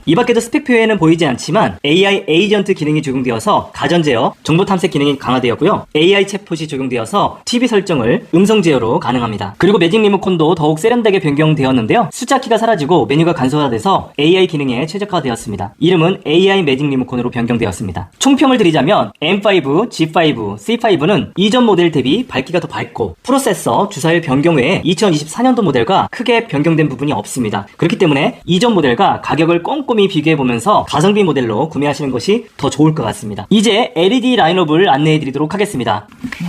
이 밖에도 스펙 표에는 보이지 않지만 AI 에이전트 기능이 적용되어서 가전 제어, 정보 탐색 기능이 강화되었고요. AI 챗봇이 적용되어서 TV 설정을 음성 제어로 가능합니다. 그리고 매직 리모컨도 더욱 세련되게 변경되었는데요. 숫자 키가 사라지고 메뉴가 간소화돼서 AI 기능에 최적화되었습니다. 이름은 AI 매직 리모컨으로 변경되었습니다. 총평을 드리자면 M5, G5, C5는 이전 모델 대비 밝기가 더 밝고 프로세서, 주사율 변경 외에 2024년도 모델과 크게 변경된 부분이 없습니다. 그렇기 때문에 이전 모델과 가격을 꼼꼼히 비교해보면서 가성비 모델로 구매하시는 것이 더 좋을 것 같습니다. 이제 LED 라인업을 안내해드리도록 하겠습니다.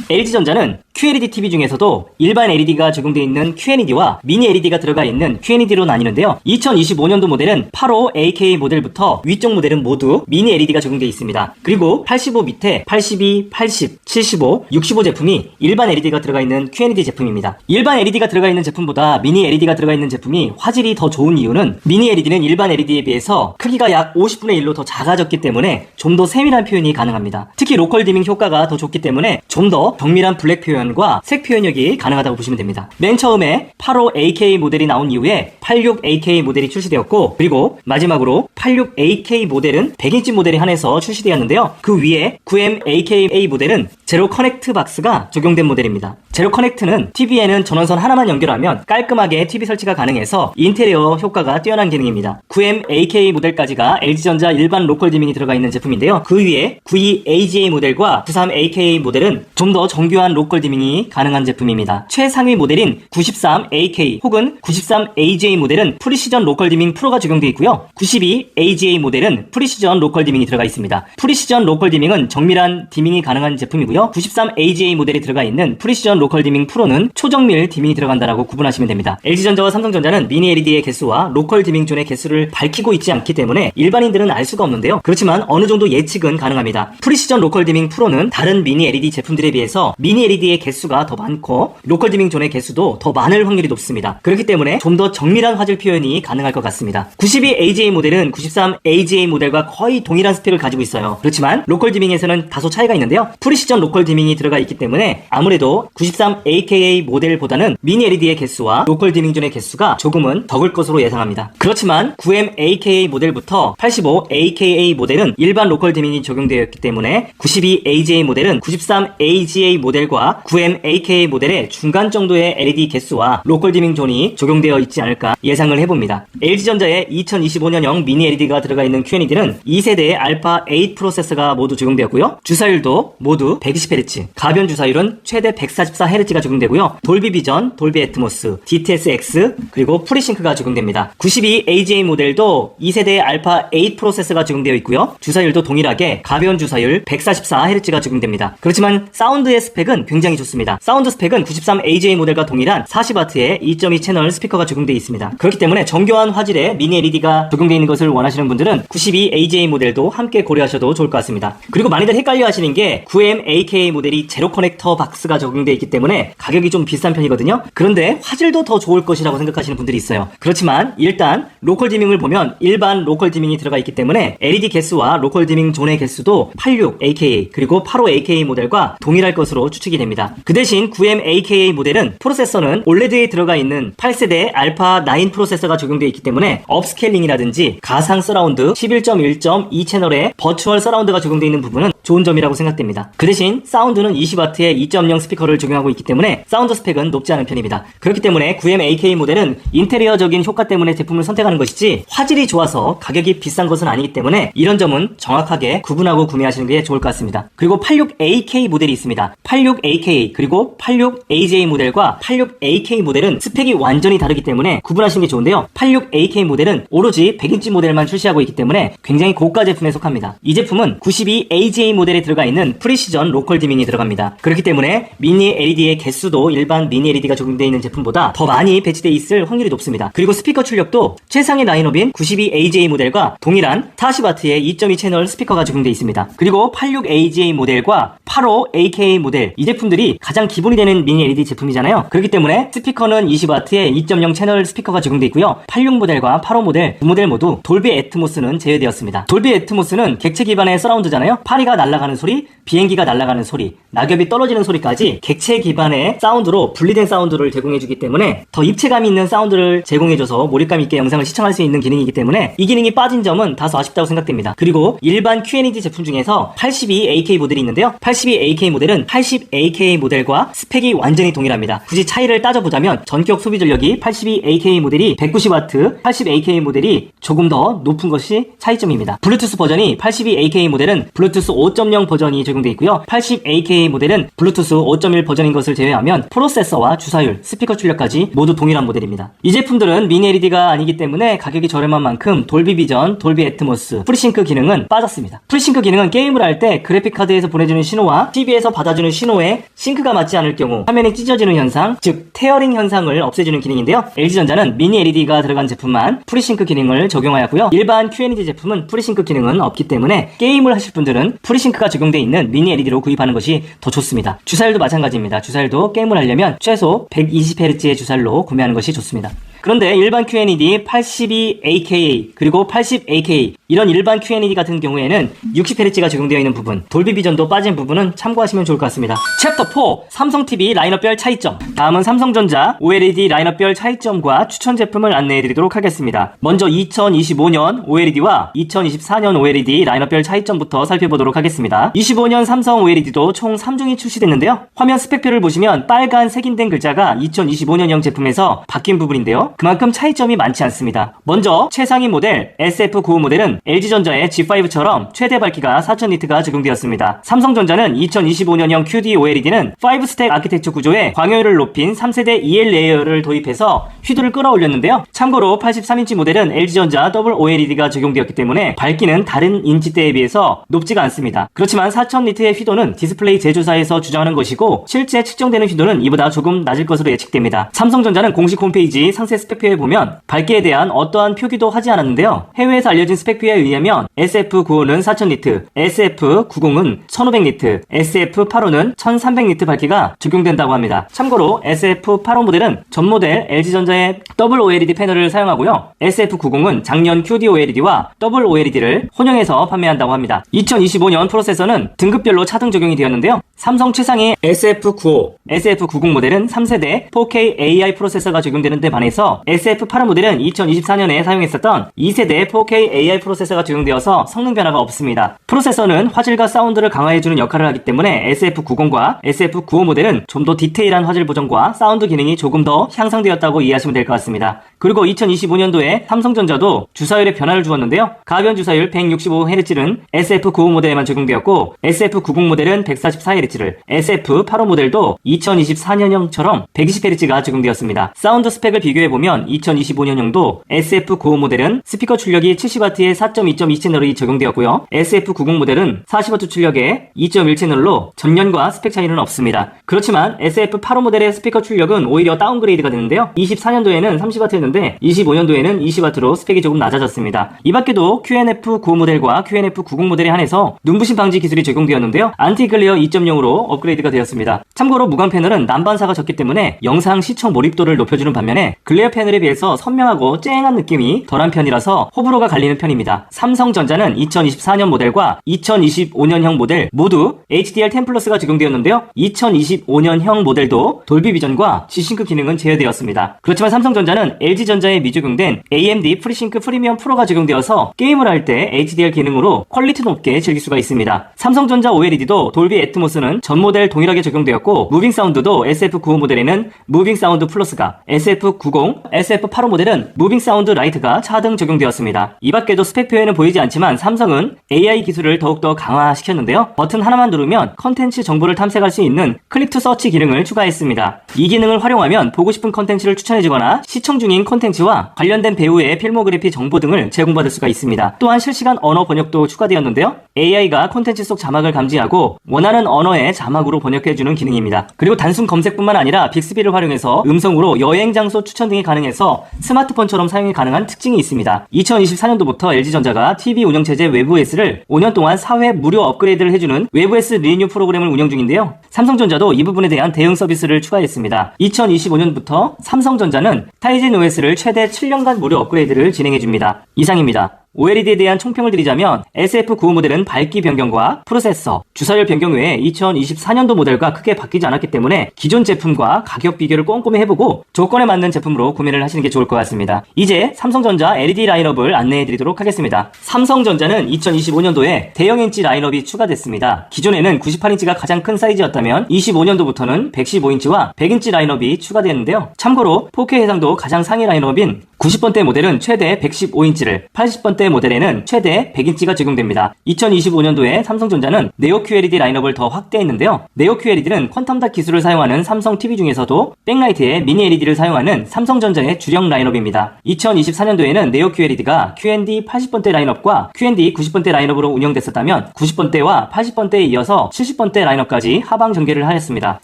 LG전자는 QLED TV 중에서도 일반 LED가 적용되어 있는 QNED와 미니 LED가 들어가 있는 QNED로 나뉘는데요. 2025년도 모델은 85AK 모델부터 위쪽 모델은 모두 미니 LED가 적용되어 있습니다. 그리고 85 밑에 82, 80, 75, 65 제품이 일반 LED가 들어가 있는 QNED 제품입니다. 일반 LED가 들어가 있는 제품보다 미니 LED가 들어가 있는 제품이 화질이 더 좋은 이유는 미니 LED는 일반 LED에 비해서 크기가 약 50분의 1로 더 작아졌기 때문에 좀 더 세밀한 표현이 가능합니다. 특히 로컬 디밍 효과가 더 좋기 때문에 좀 더 정밀한 블랙 표현과 색 표현력이 가능하다고 보시면 됩니다. 맨 처음에 85AK 모델이 나온 이후에 86AK 모델이 출시되었고, 그리고 마지막으로 86AK 모델은 100인치 모델에 한해서 출시되었는데요. 그 위에 9MAKA 모델은 제로 커넥트 박스가 적용된 모델입니다. 제로 커넥트는 TV에는 전원선 하나만 연결하면 깔끔하게 TV 설치가 가능해서 인테리어 효과가 뛰어난 기능입니다. 9MAK 모델까지가 LG전자 일반 로컬 디밍이 들어가 있는 제품인데요. 그 위에 92AGA 모델과 93AKA 모델은 좀 더 정교한 로컬 디밍이 가능한 제품입니다. 최상위 모델인 93AK 혹은 93AGA 모델은 프리시전 로컬 디밍 프로가 적용되어 있고요. 92AGA 모델은 프리시전 로컬 디밍이 들어가 있습니다. 프리시전 로컬 디밍은 정밀한 디밍이 가능한 제품이고요. 93AGA 모델이 들어가 있는 프리시전 로컬 디밍 프로는 초정밀 디밍이 들어간다라고 구분하시면 됩니다. LG전자와 삼성전자는 미니 LED의 개수와 로컬 디밍 존의 개수를 밝히고 있지 않기 때문에 일반인들은 알 수가 없는데요. 그렇지만 어느 정도 예측은 가능합니다. 프리시전 로컬 디밍 프로는 다른 미니 LED 제품들에 비해서 미니 LED의 개수가 더 많고 로컬 디밍 존의 개수도 더 많을 확률이 높습니다. 그렇기 때문에 좀 더 정밀한 화질 표현이 가능할 것 같습니다. 92AGA 모델은 93AGA 모델과 거의 동일한 스펙을 가지고 있어요. 그렇지만 로컬 디밍에서는 다소 차이가 있는데요. 프리시전 로컬 디밍이 들어가 있기 때문에 아무래도 93AKA 모델보다는 미니 LED의 개수와 로컬 디밍 존의 개수가 조금은 적을 것으로 예상합니다. 그렇지만 9MAKA 모델부터 85AKA 모델은 일반 로컬 디밍이 적용되어 있기 때문에 92AGA 모델은 93AGA 모델과 9MAKA 모델의 중간 정도의 LED 개수와 로컬 디밍 존이 적용되어 있지 않을까 예상을 해봅니다. LG전자의 2025년형 미니 LED가 들어가 있는 QNED는 2세대의 알파 8 프로세서가 모두 적용되었고요. 주사율도 모두 120Hz, 가변 주사율은 최대 144Hz가 적용되고요. 돌비 비전, 돌비 애트모스, DTSX, 그리고 프리싱크가 적용됩니다. 92AGA 모델도 2세대의 알파 8 프로세서가 적용되어 있고요. 주사율도 동일하게 가변 주사율 144Hz가 적용됩니다. 그렇지만 사운드의 스펙은 굉장히 좋습니다. 사운드 스펙은 93AGA 모델과 동일한 40W의 2.2 채널 스피커가 적용되어 있습니다. 그렇기 때문에 정교한 화질의 미니 LED가 적용되어 있는 것을 원하시는 분들은 92AGA 모델도 함께 고려하셔도 좋을 것 같습니다. 그리고 많이들 헷갈려 하시는 게 9MAKA 모델이 제로 커넥터 박스가 적용되어 있기 때문에 가격이 좀 비싼 편이거든요. 그런데 화질도 더 좋을 것이라고 생각하시는 분들이 있어요. 그렇지만 일단 로컬 디밍을 보면 일반 로컬 디밍이 들어가 있기 때문에 LED 개수와 로컬 디밍 존의 개수도 86AKA 그리고 85AKA 모델과 동일할 것으로 추측이 됩니다. 그 대신 9MAKA 모델은 프로세서는 OLED에 들어가 있는 8세대 알파 9 프로세서가 적용되어 있기 때문에 업스케일링이라든지 가상 서라운드 11.1.2 채널의 버추얼 서라운드가 적용되어 있는 부분은 좋은 점이라고 생각됩니다. 그 대신 대신 사운드는 20W의 2.0 스피커를 적용하고 있기 때문에 사운드 스펙은 높지 않은 편입니다. 그렇기 때문에 9M-AK 모델은 인테리어적인 효과 때문에 제품을 선택하는 것이지 화질이 좋아서 가격이 비싼 것은 아니기 때문에 이런 점은 정확하게 구분하고 구매하시는 게 좋을 것 같습니다. 그리고 86AK 모델이 있습니다. 86AK 그리고 86AJ 모델과 86AK 모델은 스펙이 완전히 다르기 때문에 구분하시는 게 좋은데요. 86AK 모델은 오로지 100인치 모델만 출시하고 있기 때문에 굉장히 고가 제품에 속합니다. 이 제품은 92AJ 모델에 들어가 있는 프리시전 로컬 디밍이 들어갑니다. 그렇기 때문에 미니 LED의 개수도 일반 미니 LED가 적용되어 있는 제품보다 더 많이 배치되어 있을 확률이 높습니다. 그리고 스피커 출력도 최상의 라인업인 92AJ 모델과 동일한 40W의 2.2 채널 스피커가 적용되어 있습니다. 그리고 86AJ 모델과 85AK 모델 이 제품들이 가장 기본이 되는 미니 LED 제품이잖아요. 그렇기 때문에 스피커는 20W의 2.0 채널 스피커가 적용되어 있고요. 86 모델과 85 모델 두 모델 모두 돌비 애트모스는 제외되었습니다. 돌비 애트모스는 객체 기반의 서라운드잖아요. 파리가 날아가는 소리, 비행기가 날아가는 소리, 낙엽이 떨어지는 소리까지 객체 기반의 사운드로 분리된 사운드를 제공해주기 때문에 더 입체감이 있는 사운드를 제공해줘서 몰입감 있게 영상을 시청할 수 있는 기능이기 때문에 이 기능이 빠진 점은 다소 아쉽다고 생각됩니다. 그리고 일반 Q&AD 제품 중에서 82AK 모델이 있는데요. 82AK 모델은 80AK 모델과 스펙이 완전히 동일합니다. 굳이 차이를 따져보자면 전격 소비 전력이 82AK 모델이 190W, 80AK 모델이 조금 더 높은 것이 차이점입니다. 블루투스 버전이 82AK 모델은 블루투스 5.0 버전이 적용되어 있고요. 80AK 모델은 블루투스 5.1 버전인 것을 제외하면 프로세서와 주사율, 스피커 출력까지 모두 동일한 모델입니다. 이 제품들은 미니 LED가 아니기 때문에 가격이 저렴한 만큼 돌비 비전, 돌비 애트모스, 프리싱크 기능은 빠졌습니다. 프리싱크 기능은 게임을 할 때 그래픽카드에서 보내주는 신호와 TV에서 받아주는 신호에 싱크가 맞지 않을 경우 화면이 찢어지는 현상, 즉 테어링 현상을 없애주는 기능인데요. LG전자는 미니 LED가 들어간 제품만 프리싱크 기능을 적용하였고요. 일반 Q&AD 제품은 프리싱크 기능은 없기 때문에 게임을 하실 분들은 프리싱크가 적용되어 있는 미니 LED로 구입하는 것이 더 좋습니다. 주사율도 마찬가지입니다. 주사율도 게임을 하려면 최소 120Hz의 주사율로 구매하는 것이 좋습니다. 그런데 일반 Q&AD 82AKA 그리고 80AK 이런 일반 Q&AD 같은 경우에는 60Hz가 적용되어 있는 부분, 돌비 비전도 빠진 부분은 참고하시면 좋을 것 같습니다. 챕터 4 삼성 TV 라인업별 차이점. 다음은 삼성전자 OLED 라인업별 차이점과 추천 제품을 안내해드리도록 하겠습니다. 먼저 2025년 OLED와 2024년 OLED 라인업별 차이점부터 살펴보도록 하겠습니다. 25년 삼성 OLED도 총 3종이 출시됐는데요. 화면 스펙표를 보시면 빨간 색인된 글자가 2025년형 제품에서 바뀐 부분인데요. 그만큼 차이점이 많지 않습니다. 먼저 최상위 모델 SF95 모델은 LG전자의 G5처럼 최대 밝기가 4000니트가 적용되었습니다. 삼성전자는 2025년형 QD OLED는 5스택 아키텍처 구조에 광효율을 높인 3세대 EL 레이어를 도입해서 휘도를 끌어올렸는데요. 참고로 83인치 모델은 LG전자 더블 OLED가 적용되었기 때문에 밝기는 다른 인치대에 비해서 높지가 않습니다. 그렇지만 4000니트의 휘도는 디스플레이 제조사에서 주장하는 것이고 실제 측정되는 휘도는 이보다 조금 낮을 것으로 예측됩니다. 삼성전자는 공식 홈페이지 상세 스펙표에 보면 밝기에 대한 어떠한 표기도 하지 않았는데요. 해외에서 알려진 스펙표에 의하면 SF95는 4000니트, SF90은 1500니트, SF85는 1300니트 밝기가 적용된다고 합니다. 참고로 SF85 모델은 전 모델 LG전자의 더블 OLED 패널을 사용하고요. SF90은 작년 QD OLED와 더블 OLED를 혼용해서 판매한다고 합니다. 2025년 프로세서는 등급별로 차등 적용이 되었는데요. 삼성 최상의 SF95, SF90 모델은 3세대 4K AI 프로세서가 적용되는 데 반해서 SF85 모델은 2024년에 사용했었던 2세대 4K AI 프로세서가 적용되어서 성능 변화가 없습니다. 프로세서는 화질과 사운드를 강화해주는 역할을 하기 때문에 SF90과 SF95 모델은 좀 더 디테일한 화질 보정과 사운드 기능이 조금 더 향상되었다고 이해하시면 될 것 같습니다. 그리고 2025년도에 삼성전자도 주사율에 변화를 주었는데요. 가변 주사율 165Hz는 SF95 모델에만 적용되었고 SF90 모델은 144Hz를, SF85 모델도 2024년형처럼 120Hz가 적용되었습니다. 사운드 스펙을 비교해보면 2025년형도 SF95 모델은 스피커 출력이 70W의 4.2.2 채널이 적용되었고요. SF90 모델은 40W 출력의 2.1 채널로 전년과 스펙 차이는 없습니다. 그렇지만 SF85 모델의 스피커 출력은 오히려 다운그레이드가 되는데요. 24년도에는 30W였는데 25년도에는 20W로 스펙이 조금 낮아졌습니다. 이 밖에도 QNF95 모델과 QNF90 모델에 한해서 눈부심 방지 기술이 적용되었는데요. 안티글레어 2.0으로 업그레이드가 되었습니다. 참고로 무광 패널은 난반사가 적기 때문에 영상 시청 몰입도를 높여주는 반면에 글레어 패널에 비해서 선명하고 쨍한 느낌이 덜한 편이라서 호불호가 갈리는 편입니다. 삼성전자는 2024년 모델과 2025년형 모델 모두 HDR10 플러스가 적용되었는데요. 2025년형 모델도 돌비 비전과 G싱크 기능은 제외되었습니다. 그렇지만 삼성전자는 LG LG전자에 미적용된 AMD FreeSync 프리미엄 프로가 적용되어서 게임을 할 때 HDR 기능으로 퀄리티 높게 즐길 수가 있습니다. 삼성전자 OLED도 돌비 애트모스는 전 모델 동일하게 적용되었고 무빙 사운드도 SF95 모델에는 무빙 사운드 플러스가, SF90, SF85 모델은 무빙 사운드 라이트가 차등 적용되었습니다. 이 밖에도 스펙표에는 보이지 않지만 삼성은 AI 기술을 더욱더 강화시켰는데요. 버튼 하나만 누르면 컨텐츠 정보를 탐색할 수 있는 클릭 투 서치 기능을 추가했습니다. 이 기능을 활용하면 보고 싶은 컨텐츠를 추천해주거나 시청 중인 컨텐츠와 관련된 배우의 필모그래피 정보 등을 제공받을 수가 있습니다. 또한 실시간 언어 번역도 추가되었는데요. AI가 콘텐츠 속 자막을 감지하고 원하는 언어의 자막으로 번역해주는 기능입니다. 그리고 단순 검색뿐만 아니라 빅스비를 활용해서 음성으로 여행 장소 추천 등이 가능해서 스마트폰처럼 사용이 가능한 특징이 있습니다. 2024년도부터 LG전자가 TV 운영체제 외부OS를 5년 동안 4회 무료 업그레이드를 해주는 외부OS 리뉴 프로그램을 운영 중인데요. 삼성전자도 이 부분에 대한 대응 서비스를 추가했습니다. 2025년부터 삼성전자는 타이젠 OS를 최대 7년간 무료 업그레이드를 진행해줍니다. 이상입니다. OLED에 대한 총평을 드리자면 SF95 모델은 밝기 변경과 프로세서, 주사율 변경 외에 2024년도 모델과 크게 바뀌지 않았기 때문에 기존 제품과 가격 비교를 꼼꼼히 해보고 조건에 맞는 제품으로 구매를 하시는 게 좋을 것 같습니다. 이제 삼성전자 LED 라인업을 안내해드리도록 하겠습니다. 삼성전자는 2025년도에 대형 인치 라인업이 추가됐습니다. 기존에는 98인치가 가장 큰 사이즈였다면 25년도부터는 115인치와 100인치 라인업이 추가되었는데요. 참고로 4K 해상도 가장 상위 라인업인 90번대 모델은 최대 115인치를, 80번대 모델에는 최대 100인치가 적용됩니다. 2025년도에 삼성전자는 네오 QLED 라인업을 더 확대했는데요. 네오 QLED는 퀀텀 닷 기술을 사용하는 삼성 TV 중에서도 백라이트에 미니 LED를 사용하는 삼성전자의 주력 라인업입니다. 2024년도에는 네오 QLED가 QND 80번대 라인업과 QND 90번대 라인업으로 운영됐었다면 90번대와 80번대에 이어서 70번대 라인업까지 하방 전개를 하였습니다.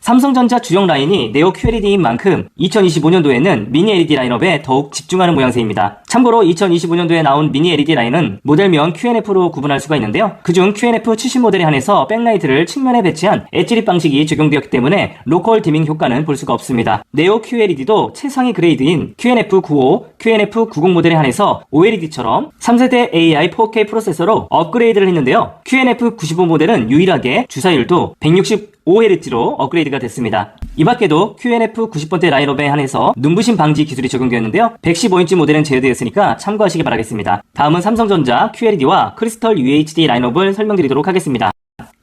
삼성전자 주력 라인이 네오 QLED인 만큼 2025년도에는 미니 LED 라인업에 더욱 집중하는 모양새입니다. 참고로 2025년도에 나온 미니 LED 라인은 모델명 QNF로 구분할 수가 있는데요. 그중 QNF 70 모델에 한해서 백라이트를 측면에 배치한 엣지립 방식이 적용되었기 때문에 로컬 디밍 효과는 볼 수가 없습니다. 네오 QLED도 최상위 그레이드인 QNF95, QNF90 모델에 한해서 OLED처럼 3세대 AI 4K 프로세서로 업그레이드를 했는데요. QNF95 모델은 유일하게 주사율도 165Hz로 업그레이드가 됐습니다. 이 밖에도 QNF 90번대 라인업에 한해서 눈부심 방지 기술이 적용되었는데요. 115인치 모델은 제외되었으니까 참고하시기 바라겠습니다. 다음은 삼성전자 QLED와 크리스털 UHD 라인업을 설명드리도록 하겠습니다.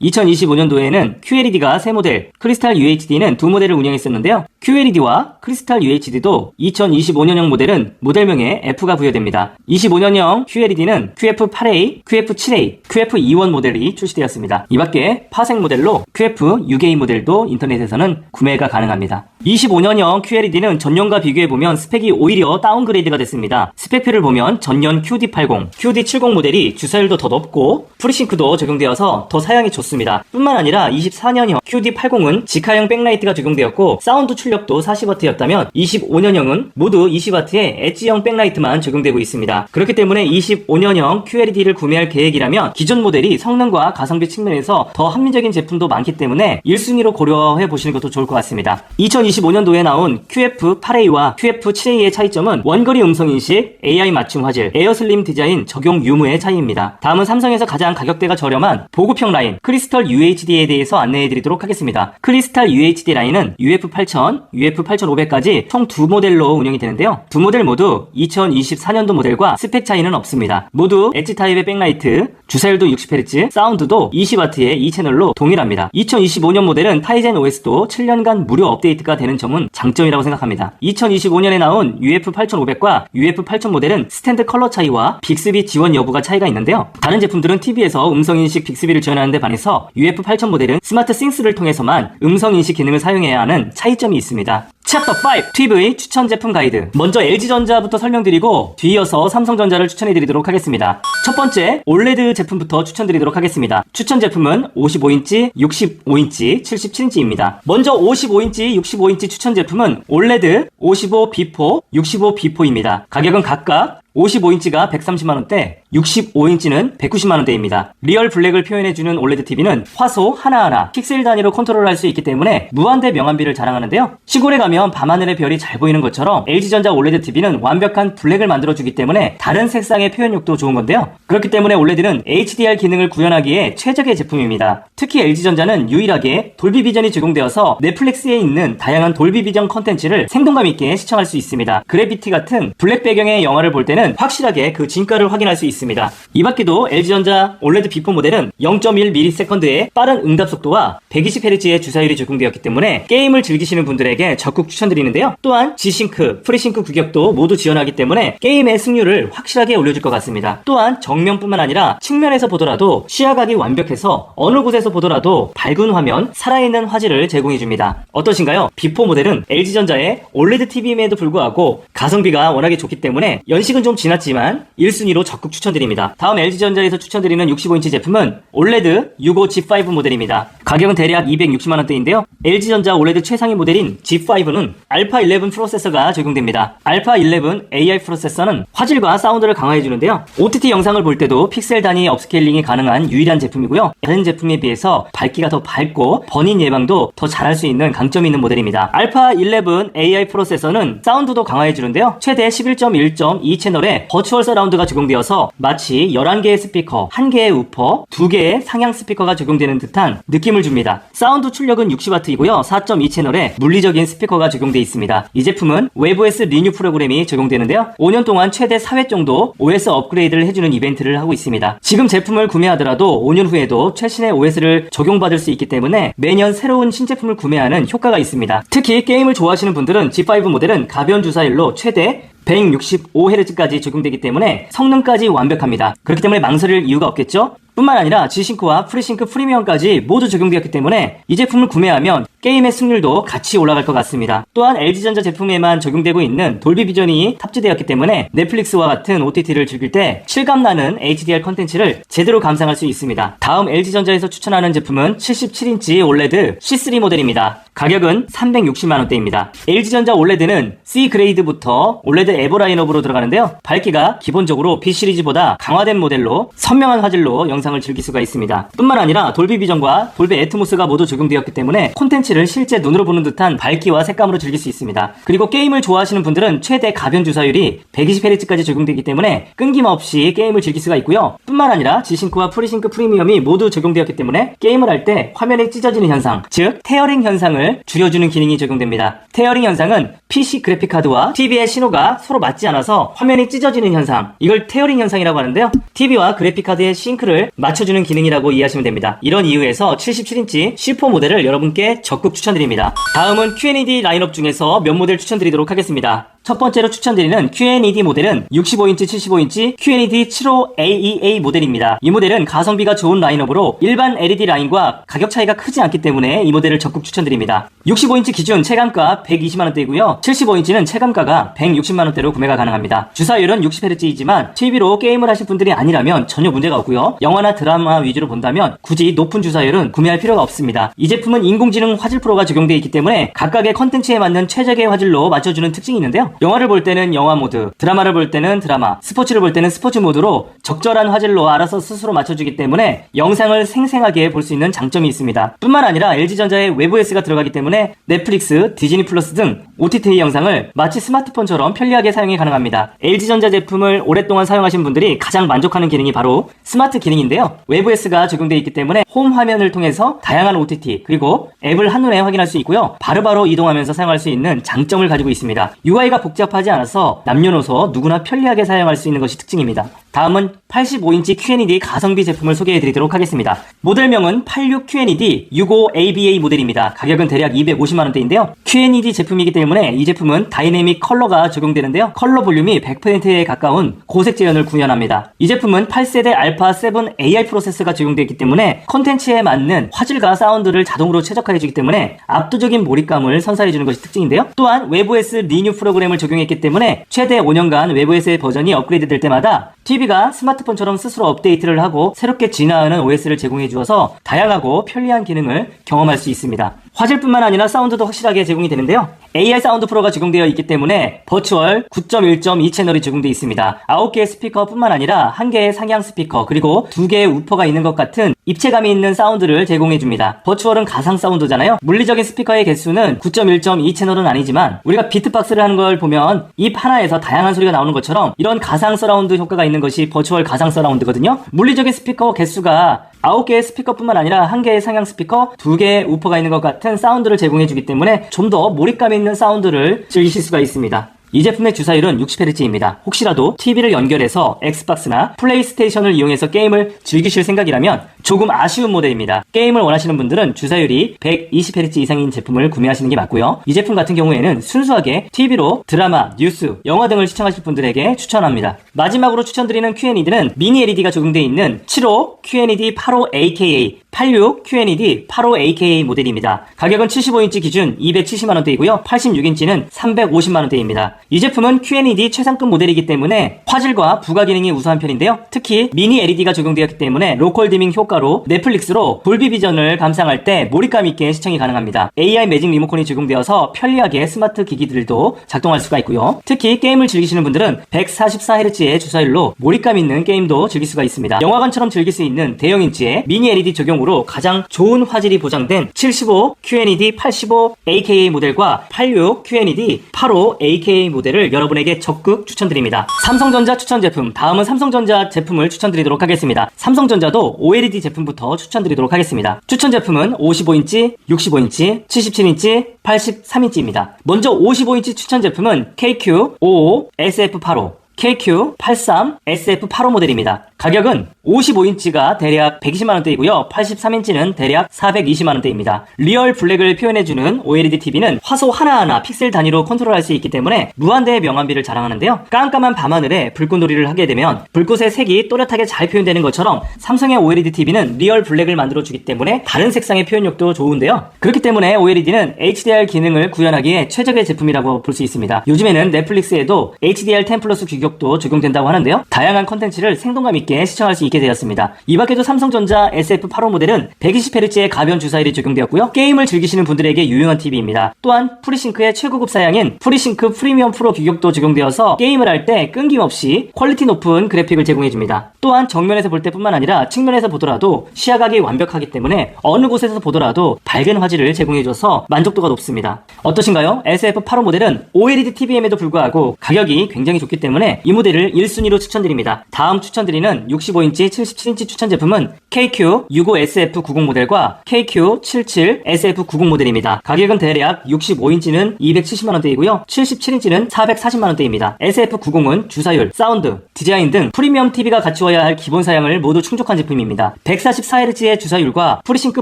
2025년도에는 QLED가 3모델, 크리스탈 UHD는 2모델을 운영했었는데요. QLED와 크리스탈 UHD도 2025년형 모델은 모델명에 F가 부여됩니다. 25년형 QLED는 QF8A, QF7A, QF21 모델이 출시되었습니다. 이 밖에 파색 모델로 QF6A 모델도 인터넷에서는 구매가 가능합니다. 25년형 QLED는 전년과 비교해보면 스펙이 오히려 다운그레이드가 됐습니다. 스펙표를 보면 전년 QD80, QD70 모델이 주사율도 더 높고 프리싱크도 적용되어서 더 사양이 좋습니다. 뿐만 아니라 24년형 QD80은 직하형 백라이트가 적용되었고 사운드 출력도 40W였다면 25년형은 모두 20W의 엣지형 백라이트만 적용되고 있습니다. 그렇기 때문에 25년형 QLED를 구매할 계획이라면 기존 모델이 성능과 가성비 측면에서 더 합리적인 제품도 많기 때문에 1순위로 고려해 보시는 것도 좋을 것 같습니다. 2025년도에 나온 QF8A와 QF7A의 차이점은 원거리 음성인식, AI 맞춤 화질, 에어슬림 디자인 적용 유무의 차이입니다. 다음은 삼성에서 가장 가격대가 저렴한 보급형 라인 크리스털 UHD에 대해서 안내해드리도록 하겠습니다. 크리스탈 UHD 라인은 UF8000, UF8500까지 총 2모델로 운영이 되는데요. 2모델 모두 2024년도 모델과 스펙 차이는 없습니다. 모두 엣지 타입의 백라이트, 주사율도 60Hz, 사운드도 20W의 2채널로 동일합니다. 2025년 모델은 타이젠 OS도 7년간 무료 업데이트가 되는 점은 장점이라고 생각합니다. 2025년에 나온 UF8500과 UF8000 모델은 스탠드 컬러 차이와 빅스비 지원 여부가 차이가 있는데요. 다른 제품들은 TV에서 음성인식 빅스비를 지원하는 데 반해서 UF8000 모델은 스마트 싱스를 통해서만 음성인식 기능을 사용해야 하는 차이점이 있습니다. 챕터 5 TV 추천 제품 가이드. 먼저 LG전자부터 설명드리고 뒤이어서 삼성전자를 추천해드리도록 하겠습니다. 첫 번째 OLED 제품부터 추천드리도록 하겠습니다. 추천 제품은 55인치, 65인치, 77인치입니다. 먼저 55인치, 65인치 추천 제품은 OLED 55 B4, 65 B4입니다. 가격은 각각 55인치가 130만원대, 65인치는 190만원대입니다. 리얼 블랙을 표현해주는 올레드 TV는 화소 하나하나 픽셀 단위로 컨트롤할 수 있기 때문에 무한대 명암비를 자랑하는데요. 시골에 가면 밤하늘의 별이 잘 보이는 것처럼 LG전자 올레드 TV는 완벽한 블랙을 만들어주기 때문에 다른 색상의 표현력도 좋은 건데요. 그렇기 때문에 올레드는 HDR 기능을 구현하기에 최적의 제품입니다. 특히 LG전자는 유일하게 돌비 비전이 제공되어서 넷플릭스에 있는 다양한 돌비 비전 컨텐츠를 생동감 있게 시청할 수 있습니다. 그래비티 같은 블랙 배경의 영화를 볼 때는 확실하게 그 진가를 확인할 수 있습니다. 이 밖에도 LG전자 올레드 비포 모델은 0.1ms의 빠른 응답 속도와 120Hz의 주사율이 적용되었기 때문에 게임을 즐기시는 분들에게 적극 추천드리는데요. 또한 G싱크, 프리싱크 규격도 모두 지원하기 때문에 게임의 승률을 확실하게 올려줄 것 같습니다. 또한 정면뿐만 아니라 측면에서 보더라도 시야각이 완벽해서 어느 곳에서 보더라도 밝은 화면, 살아있는 화질을 제공해줍니다. 어떠신가요? 비포 모델은 LG전자의 올레드 TV임에도 불구하고 가성비가 워낙에 좋기 때문에 연식은 좀 지났지만 1순위로 적극 추천드립니다. 다음 LG전자에서 추천드리는 65인치 제품은 올레드 65G5 모델입니다. 가격은 대략 260만원대인데요. LG전자 올레드 최상위 모델인 G5는 알파 11 프로세서가 적용됩니다. 알파 11 AI 프로세서는 화질과 사운드를 강화해주는데요. OTT 영상을 볼 때도 픽셀 단위 업스케일링이 가능한 유일한 제품이고요. 다른 제품에 비해서 밝기가 더 밝고 번인 예방도 더 잘할 수 있는 강점이 있는 모델입니다. 알파 11 AI 프로세서는 사운드도 강화해주는데요. 최대 11.1.2 채널에 버추얼 서라운드가 적용되어서 마치 11개의 스피커, 1개의 우퍼, 2개의 상향 스피커가 적용되는 듯한 느낌을 줍니다. 사운드 출력은 60W이고요. 4.2 채널에 물리적인 스피커가 적용되어 있습니다. 이 제품은 WebOS 리뉴 프로그램이 적용되는데요. 5년 동안 최대 4회 정도 OS 업그레이드를 해주는 이벤트를 하고 있습니다. 지금 제품을 구매하더라도 5년 후에도 최신의 OS를 적용받을 수 있기 때문에 매년 새로운 신제품을 구매하는 효과가 있습니다. 특히 게임을 좋아하시는 분들은 G5 모델은 가변 주사율로 최대 165Hz까지 적용되기 때문에 성능까지 완벽합니다. 그렇기 때문에 망설일 이유가 없겠죠? 뿐만 아니라 G싱크와 프리싱크 프리미엄까지 모두 적용되었기 때문에 이 제품을 구매하면 게임의 승률도 같이 올라갈 것 같습니다. 또한 LG전자 제품에만 적용되고 있는 돌비 비전이 탑재되었기 때문에 넷플릭스와 같은 OTT를 즐길 때 실감나는 HDR 컨텐츠를 제대로 감상할 수 있습니다. 다음 LG전자에서 추천하는 제품은 77인치 올레드 C3 모델입니다. 가격은 360만원대입니다. LG전자 올레드는 C 그레이드부터 올레드 에버 라인업으로 들어가는데요. 밝기가 기본적으로 B 시리즈보다 강화된 모델로 선명한 화질로 영상을 즐길 수가 있습니다. 뿐만 아니라 돌비 비전과 돌비 애트모스가 모두 적용되었기 때문에 콘텐츠를 실제 눈으로 보는 듯한 밝기와 색감으로 즐길 수 있습니다. 그리고 게임을 좋아하시는 분들은 최대 가변 주사율이 120Hz까지 적용되기 때문에 끊김없이 게임을 즐길 수가 있고요. 뿐만 아니라 G싱크와 프리싱크 프리미엄이 모두 적용되었기 때문에 게임을 할 때 화면이 찢어지는 현상, 즉 테어링 현상을 줄여주는 기능이 적용됩니다. 테어링 현상은 PC 그래픽카드와 TV의 신호가 서로 맞지 않아서 화면이 찢어지는 현상, 이걸 테어링 현상이라고 하는데요. TV와 그래픽카드의 싱크를 맞춰주는 기능이라고 이해하시면 됩니다. 이런 이유에서 77인치 C4 모델을 여러분께 적극 추천드립니다. 다음은 QNED 라인업 중에서 몇 모델 추천드리도록 하겠습니다. 첫 번째로 추천드리는 QNED 모델은 65인치, 75인치 QNED 75AEA 모델입니다. 이 모델은 가성비가 좋은 라인업으로 일반 LED 라인과 가격 차이가 크지 않기 때문에 이 모델을 적극 추천드립니다. 65인치 기준 체감가 120만원대이고요. 75인치는 체감가가 160만원대로 구매가 가능합니다. 주사율은 60Hz이지만 TV로 게임을 하실 분들이 아니라면 전혀 문제가 없고요. 영화나 드라마 위주로 본다면 굳이 높은 주사율은 구매할 필요가 없습니다. 이 제품은 인공지능 화질 프로가 적용되어 있기 때문에 각각의 컨텐츠에 맞는 최적의 화질로 맞춰주는 특징이 있는데요. 영화를 볼 때는 영화 모드, 드라마를 볼 때는 드라마, 스포츠를 볼 때는 스포츠 모드로 적절한 화질로 알아서 스스로 맞춰주기 때문에 영상을 생생하게 볼 수 있는 장점이 있습니다. 뿐만 아니라 LG전자의 WebOS가 들어가기 때문에 넷플릭스, 디즈니 플러스 등 OTT 영상을 마치 스마트폰처럼 편리하게 사용이 가능합니다. LG전자 제품을 오랫동안 사용하신 분들이 가장 만족하는 기능이 바로 스마트 기능인데요. WebOS가 적용되어 있기 때문에 홈 화면을 통해서 다양한 OTT 그리고 앱을 한눈에 확인할 수 있고요. 바로바로 이동하면서 사용할 수 있는 장점을 가지고 있습니다. UI가 복잡하지 않아서 남녀노소 누구나 편리하게 사용할 수 있는 것이 특징입니다. 다음은 85인치 QNED 가성비 제품을 소개해드리도록 하겠습니다. 모델명은 86QNED 65ABA 모델입니다. 가격은 대략 250만원대인데요. QNED 제품이기 때문에 이 제품은 다이내믹 컬러가 적용되는데요. 컬러 볼륨이 100%에 가까운 고색 재현을 구현합니다. 이 제품은 8세대 알파 7 AI 프로세서가 적용되기 때문에 콘텐츠에 맞는 화질과 사운드를 자동으로 최적화해주기 때문에 압도적인 몰입감을 선사해주는 것이 특징인데요. 또한 WebOS 리뉴 프로그램을 적용했기 때문에 최대 5년간 WebOS의 버전이 업그레이드 될 때마다 TV가 스마트폰처럼 스스로 업데이트를 하고 새롭게 진화하는 OS를 제공해 주어서 다양하고 편리한 기능을 경험할 수 있습니다. 화질뿐만 아니라 사운드도 확실하게 제공이 되는데요. AI 사운드 프로가 적용되어 있기 때문에 버추얼 9.1.2 채널이 적용되어 있습니다. 9개의 스피커뿐만 아니라 1개의 상향 스피커 그리고 2개의 우퍼가 있는 것 같은 입체감이 있는 사운드를 제공해줍니다. 버추얼은 가상 사운드잖아요. 물리적인 스피커의 개수는 9.1.2 채널은 아니지만 우리가 비트박스를 하는 걸 보면 입 하나에서 다양한 소리가 나오는 것처럼 이런 가상 서라운드 효과가 있는 것이 버추얼 가상 서라운드거든요. 물리적인 스피커 개수가 9개의 스피커뿐만 아니라 1개의 상향 스피커, 2개의 우퍼가 있는 것 같은 사운드를 제공해주기 때문에 좀 더 몰입감 있는 사운드를 즐기실 수가 있습니다. 이 제품의 주사율은 60Hz입니다. 혹시라도 TV를 연결해서 엑스박스나 플레이스테이션을 이용해서 게임을 즐기실 생각이라면 조금 아쉬운 모델입니다. 게임을 원하시는 분들은 주사율이 120Hz 이상인 제품을 구매하시는 게 맞고요. 이 제품 같은 경우에는 순수하게 TV로 드라마, 뉴스, 영화 등을 시청하실 분들에게 추천합니다. 마지막으로 추천드리는 QNED는 미니 LED가 적용되어 있는 75 QNED 85 AKA 86 QNED 85 AKA 모델입니다. 가격은 75인치 기준 270만원대이고요. 86인치는 350만원대입니다. 이 제품은 QNED 최상급 모델이기 때문에 화질과 부가 기능이 우수한 편인데요. 특히 미니 LED가 적용되었기 때문에 로컬 디밍 효과로 넷플릭스로 돌비 비전을 감상할 때 몰입감 있게 시청이 가능합니다. AI 매직 리모컨이 적용되어서 편리하게 스마트 기기들도 작동할 수가 있고요. 특히 게임을 즐기시는 분들은 144Hz의 주사율로 몰입감 있는 게임도 즐길 수가 있습니다. 영화관처럼 즐길 수 있는 대형인치의 미니 LED 적용으로 가장 좋은 화질이 보장된 75 QNED 85 AKA 모델과 86 QNED 85 AKA 모델을 여러분에게 적극 추천드립니다. 삼성전자 추천 제품, 다음은 삼성전자 제품을 추천드리도록 하겠습니다. 삼성전자도 OLED 제품부터 추천드리도록 하겠습니다. 추천 제품은 55인치, 65인치, 77인치, 83인치입니다. 먼저 55인치 추천 제품은 KQ55 SF85 KQ83 SF85 모델입니다. 가격은 55인치가 대략 120만원대이고요. 83인치는 대략 420만원대입니다. 리얼 블랙을 표현해주는 OLED TV는 화소 하나하나 픽셀 단위로 컨트롤할 수 있기 때문에 무한대의 명암비를 자랑하는데요. 깜깜한 밤하늘에 불꽃놀이를 하게 되면 불꽃의 색이 또렷하게 잘 표현되는 것처럼 삼성의 OLED TV는 리얼 블랙을 만들어주기 때문에 다른 색상의 표현력도 좋은데요. 그렇기 때문에 OLED는 HDR 기능을 구현하기에 최적의 제품이라고 볼 수 있습니다. 요즘에는 넷플릭스에도 HDR10 플러스 규격도 적용된다고 하는데요. 다양한 컨텐츠를 생동감 있게 시청할 수 있게 되었습니다. 이 밖에도 삼성전자 SF85 모델은 120Hz의 가변 주사율이 적용되었고요. 게임을 즐기시는 분들에게 유용한 TV입니다. 또한 프리싱크의 최고급 사양인 프리싱크 프리미엄 프로 규격도 적용되어서 게임을 할 때 끊김없이 퀄리티 높은 그래픽을 제공해줍니다. 또한 정면에서 볼 때뿐만 아니라 측면에서 보더라도 시야각이 완벽하기 때문에 어느 곳에서 보더라도 밝은 화질을 제공해줘서 만족도가 높습니다. 어떠신가요? SF85 모델은 OLED TV임에도 불구하고 가격이 굉장히 좋기 때문에 이 모델을 1순위로 추천드립니다. 다음 추천드리는 65인치, 77인치 추천 제품은 KQ65SF90 모델과 KQ77SF90 모델입니다. 가격은 대략 65인치는 270만원대이고요. 77인치는 440만원대입니다. SF90은 주사율, 사운드, 디자인 등 프리미엄 TV가 갖추어야 할 기본 사양을 모두 충족한 제품입니다. 144Hz의 주사율과 프리싱크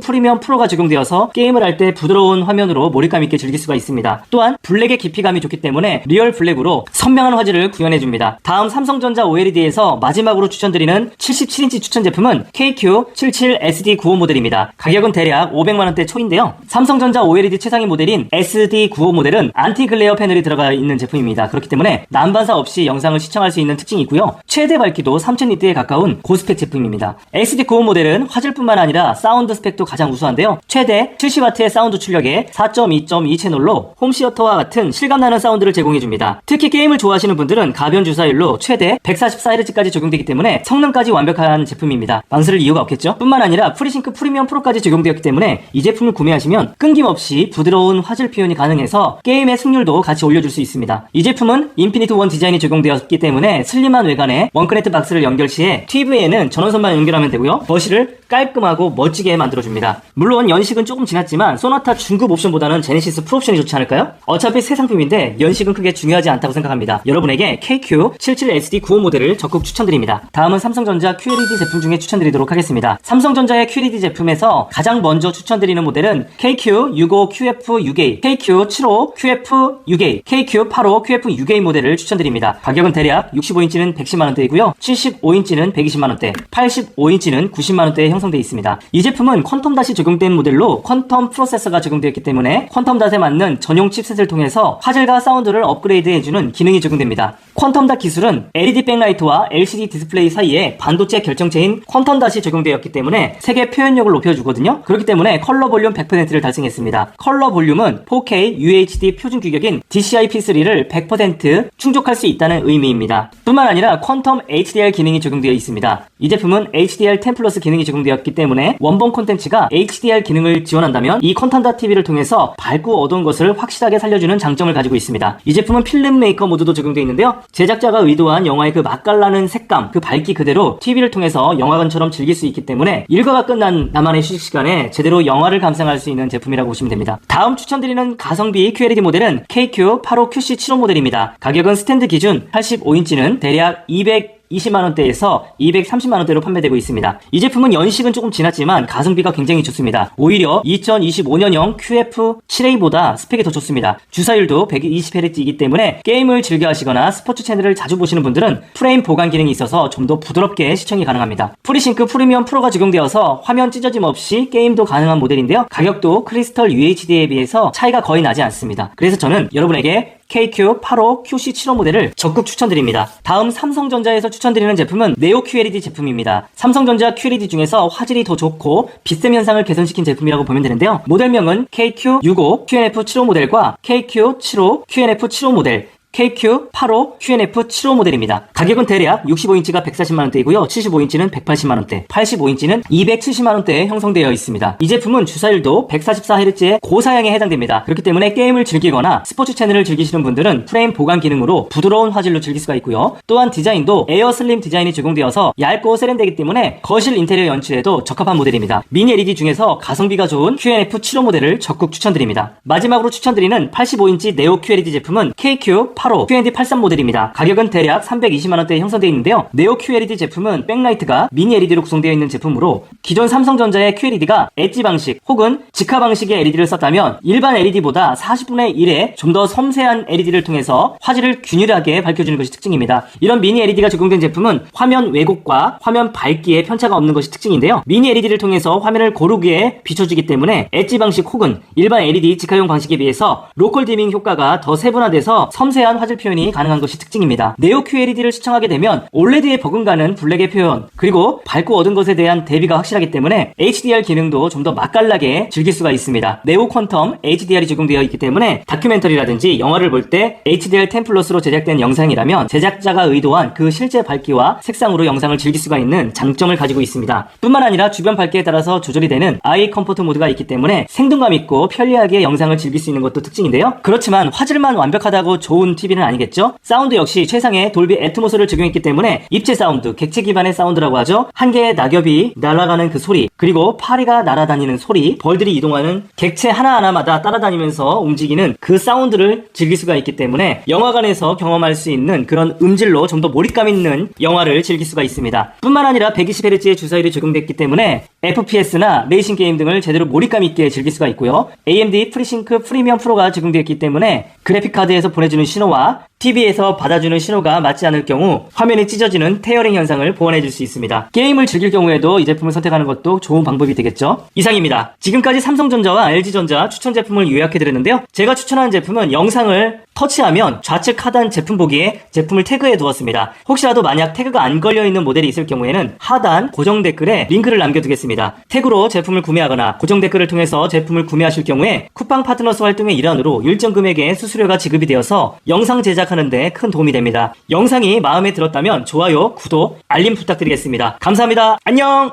프리미엄 프로가 적용되어서 게임을 할 때 부드러운 화면으로 몰입감 있게 즐길 수가 있습니다. 또한 블랙의 깊이감이 좋기 때문에 리얼 블랙으로 선명한 화질을 구현해줍니다. 다음 삼성전자 OLED에서 마지막으로 추천드리는 77인치 추천 제품은 KQ77SD95 모델입니다. 가격은 대략 500만원대 초인데요. 삼성전자 OLED 최상위 모델인 SD95 모델은 안티 글레어 패널이 들어가 있는 제품입니다. 그렇기 때문에 난반사 없이 영상을 시청할 수 있는 특징이 있고요. 최대 밝기도 3000니트에 가까운 고스펙 제품입니다. SD95 모델은 화질뿐만 아니라 사운드 스펙도 가장 우수한데요. 최대 70W의 사운드 출력에 4.2.2 채널로 홈시어터와 같은 실감나는 사운드를 제공해줍니다. 특히 게임을 좋아하시는 분들은 가변 주사율로 최대 144Hz까지 적용되기 때문에 성능까지 완벽한 제품입니다. 망설일 이유가 없겠죠? 뿐만 아니라 프리싱크 프리미엄 프로까지 적용되었기 때문에 이 제품을 구매하시면 끊김없이 부드러운 화질 표현이 가능해서 게임의 승률도 같이 올려줄 수 있습니다. 이 제품은 인피니트 원 디자인이 적용되었기 때문에 슬림한 외관에 원커넥트 박스를 연결 시에 TV에는 전원선만 연결하면 되고요. 거실을 깔끔하고 멋지게 만들어줍니다. 물론 연식은 조금 지났지만 소나타 중급 옵션보다는 제네시스 프로 옵션이 좋지 않을까요? 어차피 새 상품인데 연식은 크게 중요하지 않다고 생각합니다. 여러분에게 KQ77SD95 모델을 적극 추천드립니다. 다음은 삼성전자 QLED 제품 중에 추천드리도록 하겠습니다. 삼성전자의 QLED 제품에서 가장 먼저 추천드리는 모델은 KQ65QF6A, KQ75QF6A, KQ85QF6A 모델을 추천드립니다. 가격은 대략 65인치는 110만원대이고요. 75인치는 120만원대, 85인치는 90만원대에 형성되어 있습니다. 이 제품은 퀀텀 닷이 적용된 모델로 퀀텀 프로세서가 적용되었기 때문에 퀀텀 닷에 맞는 전용 칩셋을 통해서 화질과 사운드를 업그레이드해주는 기능이 적용됩니다. 퀀텀 닷 기술은 LED 백라이트와 LCD 디스플레이 사이에 반도체 결정체인 퀀텀 닷이 적용되었기 때문에 색의 표현력을 높여주거든요. 그렇기 때문에 컬러 볼륨 100%를 달성했습니다. 컬러 볼륨은 4K UHD 표준 규격인 DCI-P3를 100% 충족할 수 있다는 의미입니다. 뿐만 아니라 퀀텀 HDR 기능이 적용되어 있습니다. 이 제품은 HDR10 플러스 기능이 적용되었기 때문에 원본 콘텐츠가 HDR 기능을 지원한다면 이 퀀텀 닷 TV를 통해서 밝고 어두운 것을 확실하게 살려주는 장점을 가지고 있습니다. 이 제품은 필름 메이커 모드도 적용되어 있는데요. 제작자가 의도한 영화의 그 맛깔나는 색감, 그 밝기 그대로 TV를 통해서 영화관처럼 즐길 수 있기 때문에 일과가 끝난 나만의 휴식 시간에 제대로 영화를 감상할 수 있는 제품이라고 보시면 됩니다. 다음 추천드리는 가성비 QLED 모델은 KQ85QC75 모델입니다. 가격은 스탠드 기준 85인치는 대략 220만원대에서 230만원대로 판매되고 있습니다. 이 제품은 연식은 조금 지났지만 가성비가 굉장히 좋습니다. 오히려 2025년형 QF7A보다 스펙이 더 좋습니다. 주사율도 120Hz이기 때문에 게임을 즐겨 하시거나 스포츠 채널을 자주 보시는 분들은 프레임 보관 기능이 있어서 좀 더 부드럽게 시청이 가능합니다. 프리싱크 프리미엄 프로가 적용되어서 화면 찢어짐 없이 게임도 가능한 모델인데요. 가격도 크리스털 UHD에 비해서 차이가 거의 나지 않습니다. 그래서 저는 여러분에게 KQ85QC75 모델을 적극 추천드립니다. 다음 삼성전자에서 추천드리는 제품은 네오 QLED 제품입니다. 삼성전자 QLED 중에서 화질이 더 좋고 빛샘 현상을 개선시킨 제품이라고 보면 되는데요. 모델명은 KQ65 QNF75 모델과 KQ75 QNF75 모델, KQ85 QNF75 모델입니다. 가격은 대략 65인치가 140만원대이고요. 75인치는 180만원대, 85인치는 270만원대에 형성되어 있습니다. 이 제품은 주사율도 144Hz의 고사양에 해당됩니다. 그렇기 때문에 게임을 즐기거나 스포츠 채널을 즐기시는 분들은 프레임 보관 기능으로 부드러운 화질로 즐길 수가 있고요. 또한 디자인도 에어 슬림 디자인이 적용되어서 얇고 세련되기 때문에 거실 인테리어 연출에도 적합한 모델입니다. 미니 LED 중에서 가성비가 좋은 QNF75 모델을 적극 추천드립니다. 마지막으로 추천드리는 85인치 네오 QLED 제품은 KQ85 QND83 모델입니다. 가격은 대략 320만원대에 형성되어 있는데요. 네오 QLED 제품은 백라이트가 미니 LED로 구성되어 있는 제품으로 기존 삼성전자의 QLED가 엣지 방식 혹은 직화 방식의 LED를 썼다면 일반 LED보다 40분의 1의 좀 더 섬세한 LED를 통해서 화질을 균일하게 밝혀주는 것이 특징입니다. 이런 미니 LED가 적용된 제품은 화면 왜곡과 화면 밝기에 편차가 없는 것이 특징인데요. 미니 LED를 통해서 화면을 고르게 비춰주기 때문에 엣지 방식 혹은 일반 LED 직화용 방식에 비해서 로컬 디밍 효과가 더 세분화돼서 섬세한 화질 표현이 가능한 것이 특징입니다. 네오 QLED를 시청하게 되면 OLED에 버금가는 블랙의 표현, 그리고 밝고 어두운 것에 대한 대비가 확실하기 때문에 HDR 기능도 좀 더 맛깔나게 즐길 수가 있습니다. 네오 퀀텀 HDR이 적용되어 있기 때문에 다큐멘터리라든지 영화를 볼 때 HDR10 플러스로 제작된 영상이라면 제작자가 의도한 그 실제 밝기와 색상으로 영상을 즐길 수가 있는 장점을 가지고 있습니다. 뿐만 아니라 주변 밝기에 따라서 조절이 되는 아이 컴포트 모드가 있기 때문에 생동감 있고 편리하게 영상을 즐길 수 있는 것도 특징인데요. 그렇지만 화질만 완벽하다고 좋은 TV는 아니겠죠? 사운드 역시 최상의 돌비 애트모스를 적용했기 때문에 입체 사운드, 객체 기반의 사운드라고 하죠. 한 개의 낙엽이 날아가는 그 소리, 그리고 파리가 날아다니는 소리, 벌들이 이동하는 객체 하나하나마다 따라다니면서 움직이는 그 사운드를 즐길 수가 있기 때문에 영화관에서 경험할 수 있는 그런 음질로 좀 더 몰입감 있는 영화를 즐길 수가 있습니다. 뿐만 아니라 120Hz의 주사율이 적용됐기 때문에 FPS나 레이싱 게임 등을 제대로 몰입감 있게 즐길 수가 있고요. AMD 프리싱크 프리미엄 프로가 적용되었기 때문에 그래픽카드에서 보내주는 신호와 TV에서 받아주는 신호가 맞지 않을 경우 화면이 찢어지는 테어링 현상을 보완해줄 수 있습니다. 게임을 즐길 경우에도 이 제품을 선택하는 것도 좋은 방법이 되겠죠. 이상입니다. 지금까지 삼성전자와 LG전자 추천 제품을 요약해드렸는데요. 제가 추천하는 제품은 영상을 터치하면 좌측 하단 제품 보기에 제품을 태그해 두었습니다. 혹시라도 만약 태그가 안 걸려있는 모델이 있을 경우에는 하단 고정 댓글에 링크를 남겨두겠습니다. 태그로 제품을 구매하거나 고정 댓글을 통해서 제품을 구매하실 경우에 쿠팡 파트너스 활동의 일환으로 일정 금액의 수수료가 지급이 되어서 영상 제작하는 데 큰 도움이 됩니다. 영상이 마음에 들었다면 좋아요, 구독, 알림 부탁드리겠습니다. 감사합니다. 안녕!